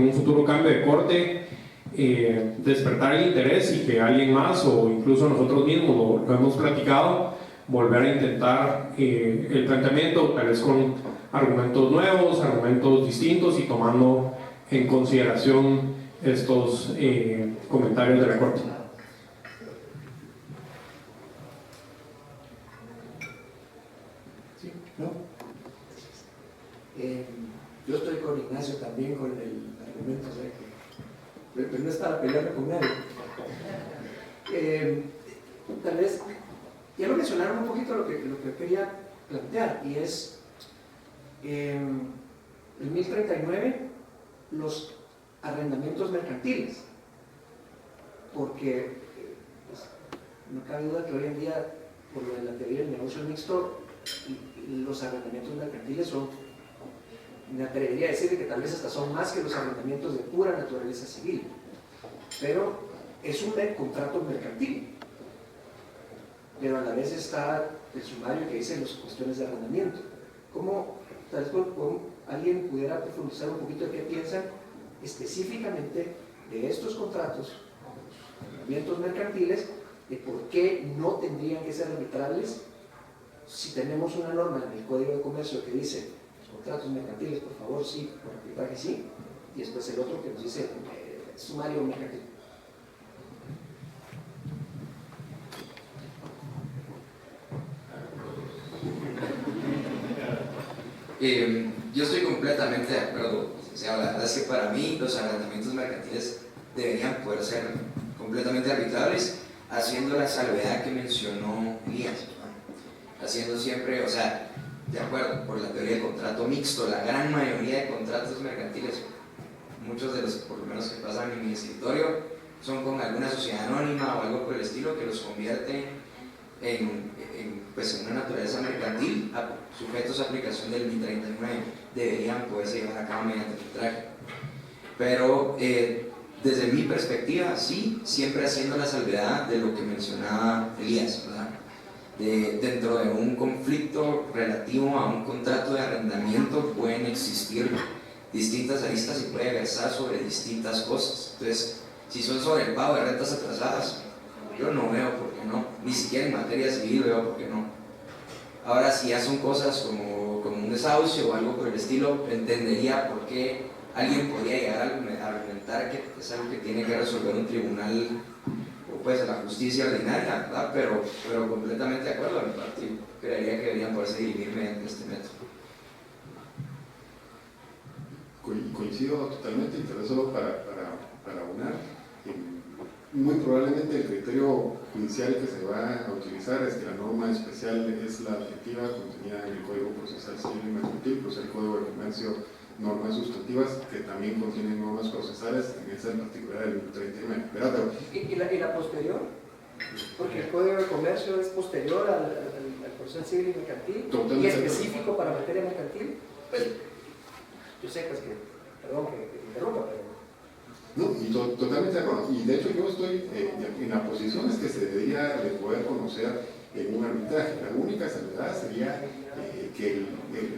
un futuro cambio de corte, despertar el interés y que alguien más o incluso nosotros mismos lo hemos platicado, volver a intentar el planteamiento, tal vez con argumentos nuevos, argumentos distintos y tomando en consideración estos comentarios de la Corte. Sí, ¿no? Yo estoy con Ignacio también con el argumento, o sea que, pero no es para pelearme con nadie. Tal vez, ya lo mencionaron un poquito lo que quería plantear, y es el 1039, los arrendamientos mercantiles, porque pues, no cabe duda que hoy en día, por lo de la teoría del negocio mixto, los arrendamientos mercantiles son, me atrevería a decir que tal vez hasta son más que los arrendamientos de pura naturaleza civil, pero es un contrato mercantil, pero a la vez está el sumario que dice las cuestiones de arrendamiento. ¿Cómo tal vez alguien pudiera profundizar un poquito de qué piensan específicamente de estos contratos, arrendamientos mercantiles, de por qué no tendrían que ser arbitrables si tenemos una norma en el Código de Comercio que dice los contratos mercantiles, por favor, sí, por arbitraje sí, y después el otro que nos dice sumario mercantil? Yo estoy completamente de acuerdo. O sea, la verdad es que para mí los arrendamientos mercantiles deberían poder ser completamente arbitrables, haciendo la salvedad que mencionó Elías, ¿no? Haciendo siempre, o sea, de acuerdo, por la teoría del contrato mixto, la gran mayoría de contratos mercantiles, muchos de los, por lo menos que pasan en mi escritorio, son con alguna sociedad anónima o algo por el estilo que los convierte pues en una naturaleza mercantil, sujetos a aplicación del 1039, deberían poderse llevar a cabo mediante arbitraje. Pero desde mi perspectiva, sí, siempre haciendo la salvedad de lo que mencionaba Elías, ¿verdad? Dentro de un conflicto relativo a un contrato de arrendamiento pueden existir distintas aristas y puede versar sobre distintas cosas. Entonces, si son sobre el pago de rentas atrasadas, yo no veo por qué no, ni siquiera en materia civil veo por qué no. Ahora, si ya son cosas como un desahucio o algo por el estilo, entendería por qué alguien podría llegar a argumentar que es algo que tiene que resolver un tribunal o pues la justicia ordinaria, ¿verdad? Pero completamente de acuerdo a mi partido. Creería que deberían poderse dirimir mediante este método. Coincido totalmente, y tal vez solo para abonar, muy probablemente el criterio judicial que se va a utilizar es que la norma especial es la adjetiva contenida en el Código Procesal Civil y Mercantil, pues el Código de Comercio, normas sustantivas que también contienen normas procesales, en esa en particular el 39. Pero, ¿Y la posterior? Porque el Código de Comercio es posterior al Procesal Civil y Mercantil, y específico para materia mercantil. Pues, yo sé que perdón que te interrumpa, pero... No, y totalmente de acuerdo. Y de hecho yo estoy en la posición es que se debería de poder conocer en un arbitraje. La única salvedad sería que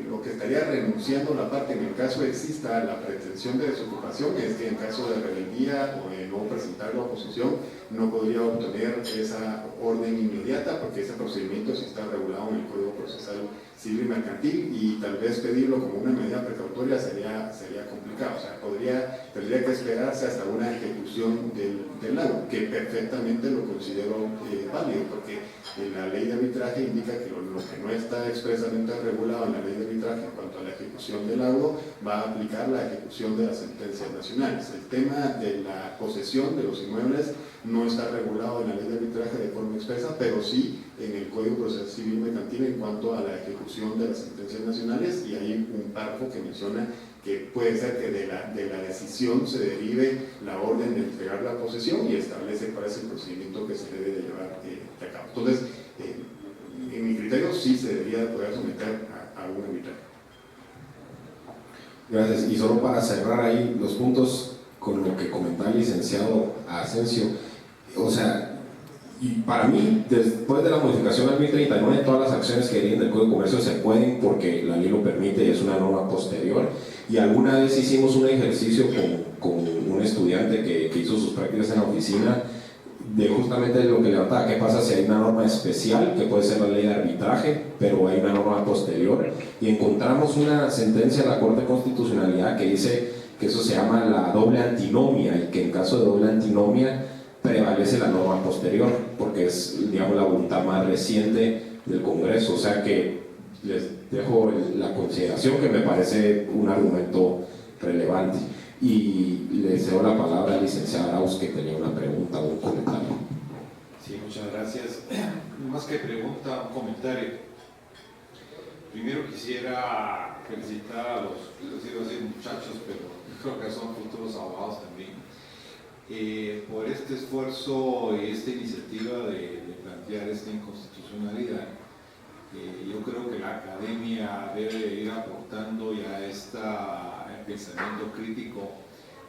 lo que estaría renunciando la parte en el caso exista la pretensión de desocupación es que en caso de rebeldía o de no presentar la oposición no podría obtener esa orden inmediata porque ese procedimiento sí está regulado en el Código Procesal Civil y Mercantil, y tal vez pedirlo como una medida precautoria sería complicado. O sea, tendría que esperarse hasta una ejecución del laudo, que perfectamente lo considero válido, porque en la ley de arbitraje indica que lo que no está expresamente regulado en la ley de arbitraje en cuanto a la ejecución del laudo va a aplicar la ejecución de las sentencias nacionales. El tema de la posesión de los inmuebles no está regulado en la ley de arbitraje de forma expresa, pero sí en el Código Procesal Civil Mercantil en cuanto a la ejecución de las sentencias nacionales, y hay un párrafo que menciona que puede ser que de la decisión se derive la orden de entregar la posesión y establece cuál es el procedimiento que se debe de llevar a cabo. Entonces, en mi criterio sí se debería poder someter a un arbitraje. Gracias. Y solo para cerrar ahí los puntos con lo que comentaba el licenciado Asensio, o sea, y para mí, después de la modificación del 1039, todas las acciones que deriven del Código de Comercio se pueden porque la ley lo permite y es una norma posterior. Y alguna vez hicimos un ejercicio con un estudiante que hizo sus prácticas en la oficina de justamente lo que levantaba, qué pasa si hay una norma especial, que puede ser la ley de arbitraje, pero hay una norma posterior, y encontramos una sentencia de la Corte de Constitucionalidad que dice que eso se llama la doble antinomia, y que en caso de doble antinomia prevalece la norma posterior, porque es, digamos, la voluntad más reciente del Congreso. O sea que les dejo la consideración, que me parece un argumento relevante. Y le cedo la palabra al licenciado Arauz, que tenía una pregunta o un comentario. Sí, muchas gracias. Más que pregunta, un comentario. Primero quisiera felicitar a los, quiero decir muchachos, pero creo que son futuros abogados también, por este esfuerzo y esta iniciativa de plantear esta inconstitucionalidad. Yo creo que la academia debe ir aportando ya este pensamiento crítico,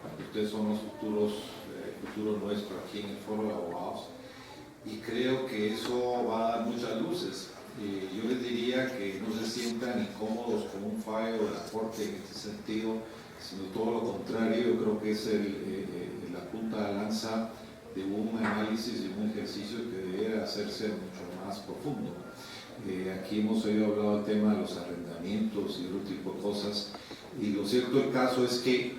porque ustedes son los futuros, el futuro nuestro aquí en el Foro de Abogados, y creo que eso va a dar muchas luces. Yo les diría que no se sientan incómodos con un fallo de la Corte en este sentido, sino todo lo contrario. Yo creo que es la punta de lanza de un análisis y un ejercicio que debería hacerse mucho más profundo. Aquí hemos oído hablar del tema de los arrendamientos y otro tipo de cosas, y lo cierto del caso es que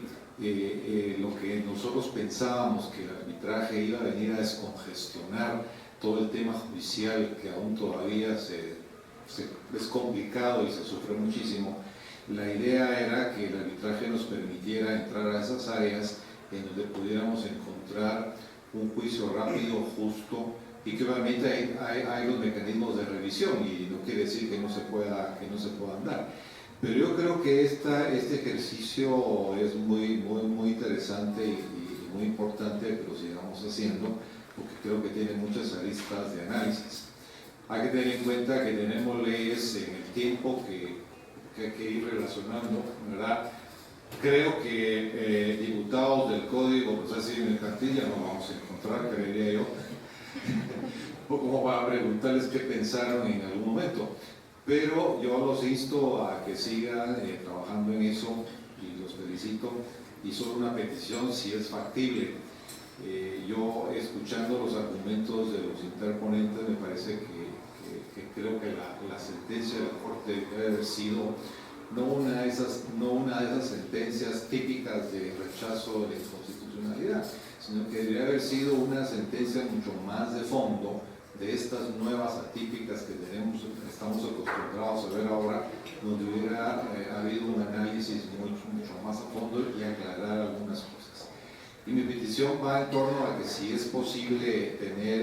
lo que nosotros pensábamos que el arbitraje iba a venir a descongestionar todo el tema judicial, que aún todavía es complicado y se sufre muchísimo. La idea era que el arbitraje nos permitiera entrar a esas áreas en donde pudiéramos encontrar un juicio rápido, justo, y que obviamente hay los mecanismos de revisión, y no quiere decir que no se puedan dar. Pero yo creo que este ejercicio es muy interesante y muy importante que lo sigamos haciendo, porque creo que tiene muchas aristas de análisis. Hay que tener en cuenta que tenemos leyes en el tiempo que hay que ir relacionando, ¿verdad? Creo que diputados del Código, pues así en el cartel ya no vamos a encontrar, creería yo, como para preguntarles qué pensaron en algún momento. Pero yo los insto a que sigan trabajando en eso, y los felicito, y solo una petición, si es factible. Yo, escuchando los argumentos de los interponentes, me parece que creo que la sentencia de la Corte debe haber sido no una de esas sentencias típicas de rechazo de la inconstitucionalidad, sino que debería haber sido una sentencia mucho más de fondo, de estas nuevas atípicas que estamos acostumbrados a ver ahora, donde hubiera habido un análisis mucho más a fondo y aclarar algunas cosas. Y mi petición va en torno a que si es posible tener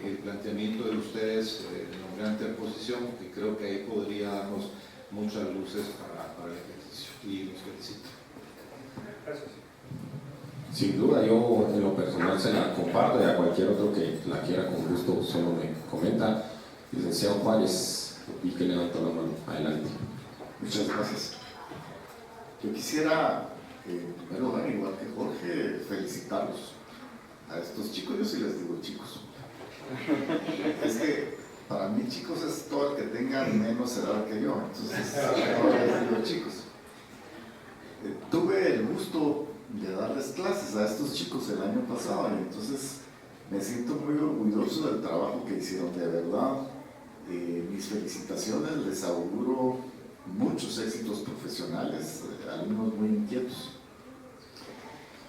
el planteamiento de ustedes en la interposición, que creo que ahí podría darnos muchas luces para el ejercicio. Y los felicito. Gracias. Sin duda, yo en lo personal se la comparto, y a cualquier otro que la quiera con gusto solo me comenta. Licenciado Juárez, y que levantó la mano. Adelante. Muchas gracias. Yo quisiera, en primer lugar, igual que Jorge, felicitarlos a estos chicos. Yo sí les digo chicos. Es que para mí chicos es todo el que tenga menos edad que yo, entonces ahora les digo chicos. Tuve el gusto de darles clases a estos chicos el año pasado, y entonces me siento muy orgulloso del trabajo que hicieron, de verdad. Mis felicitaciones, les auguro muchos éxitos profesionales, alumnos muy inquietos.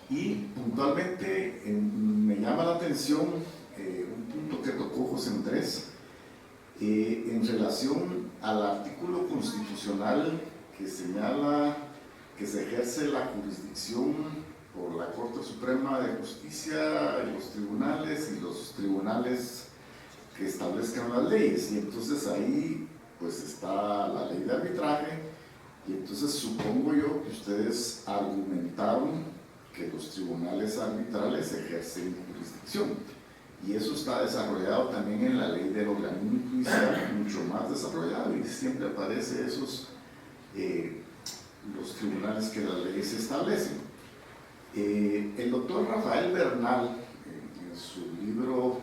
Y puntualmente me llama la atención un punto que tocó José Andrés en relación al artículo constitucional que señala que se ejerce la jurisdicción por la Corte Suprema de Justicia, los tribunales y los tribunales que establezcan las leyes. Y entonces ahí pues está la ley de arbitraje Y entonces supongo yo que ustedes argumentaron que los tribunales arbitrales ejercen jurisdicción. Y eso está desarrollado también en la ley del organismo judicial, mucho más desarrollado, y siempre aparece esos, los tribunales que las leyes establecen. El doctor Rafael Bernal, en su libro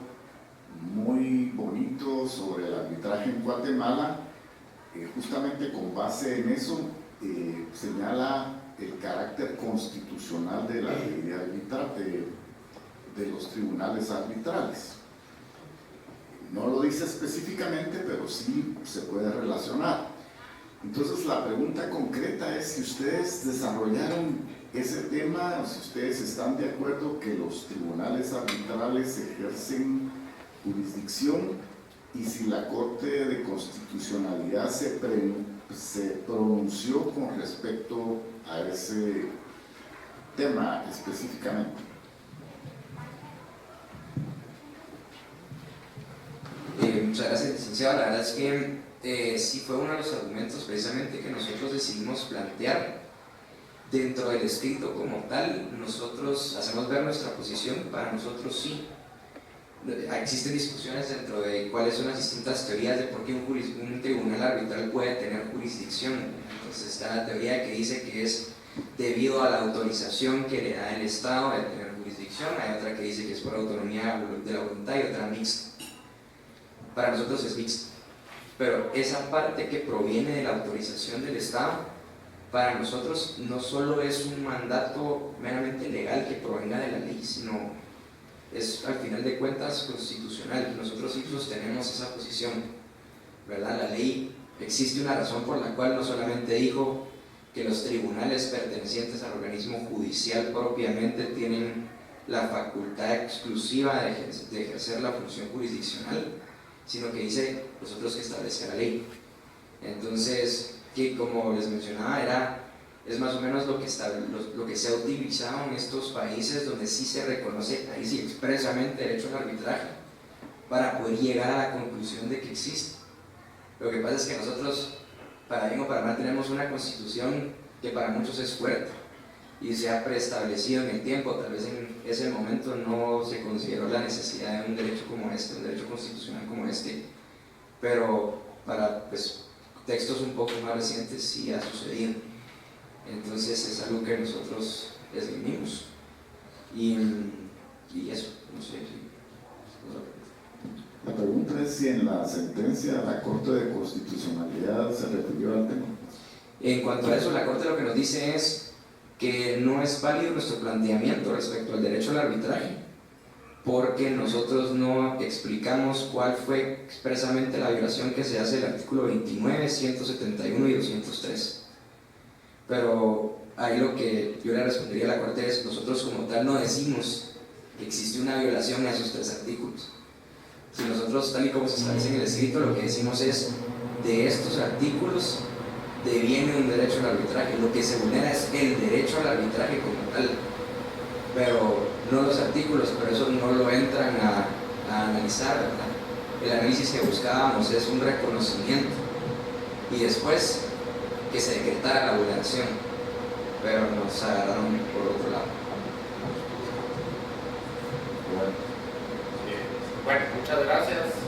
muy bonito sobre el arbitraje en Guatemala, justamente con base en eso, señala el carácter constitucional de la ley de arbitraje, de los tribunales arbitrales. No lo dice específicamente, pero sí se puede relacionar. Entonces la pregunta concreta es si ustedes desarrollaron ese tema, o si ustedes están de acuerdo que los tribunales arbitrales ejercen jurisdicción, y si la Corte de Constitucionalidad se pronunció con respecto a ese tema específicamente. Muchas gracias, licenciado. La verdad es que sí fue uno de los argumentos precisamente que nosotros decidimos plantear dentro del escrito como tal. Nosotros hacemos ver nuestra posición, para nosotros sí. Existen discusiones dentro de cuáles son las distintas teorías de por qué un tribunal arbitral puede tener jurisdicción. Entonces está la teoría que dice que es debido a la autorización que le da el Estado de tener jurisdicción, hay otra que dice que es por autonomía de la voluntad y otra mixta. Para nosotros es mixto, pero esa parte que proviene de la autorización del Estado, para nosotros no solo es un mandato meramente legal que provenga de la ley, sino es al final de cuentas constitucional. Nosotros sí sostenemos esa posición, ¿verdad? La ley, existe una razón por la cual no solamente dijo que los tribunales pertenecientes al organismo judicial propiamente tienen la facultad exclusiva de ejercer la función jurisdiccional, sino que dice los otros que establezca la ley. Entonces, que como les mencionaba, es más o menos lo que se ha utilizado en estos países donde sí se reconoce, ahí sí expresamente, derecho al arbitraje, para poder llegar a la conclusión de que existe. Lo que pasa es que nosotros, para bien o para mal, tenemos una constitución que para muchos es fuerte y se ha preestablecido en el tiempo. Tal vez en ese momento no se consideró la necesidad de un derecho como este, un derecho constitucional como este, pero para textos un poco más recientes sí ha sucedido. Entonces es algo que nosotros esgrimimos y eso, no sé si... La pregunta es si en la sentencia de la Corte de Constitucionalidad se refirió al tema. En cuanto a eso, la Corte lo que nos dice es que no es válido nuestro planteamiento respecto al derecho al arbitraje, porque nosotros no explicamos cuál fue expresamente la violación que se hace del artículo 29, 171 y 203. Pero ahí lo que yo le respondería a la Corte es: nosotros como tal no decimos que existe una violación a esos tres artículos. Si nosotros, tal y como se establece en el escrito, lo que decimos es: de estos artículos deviene un derecho al arbitraje. Lo que se vulnera es el derecho al arbitraje como tal, pero no los artículos, pero eso no lo entran a analizar, ¿verdad? El análisis que buscábamos es un reconocimiento y después que se decretara la vulneración, pero nos agarraron por otro lado. Bueno, muchas gracias.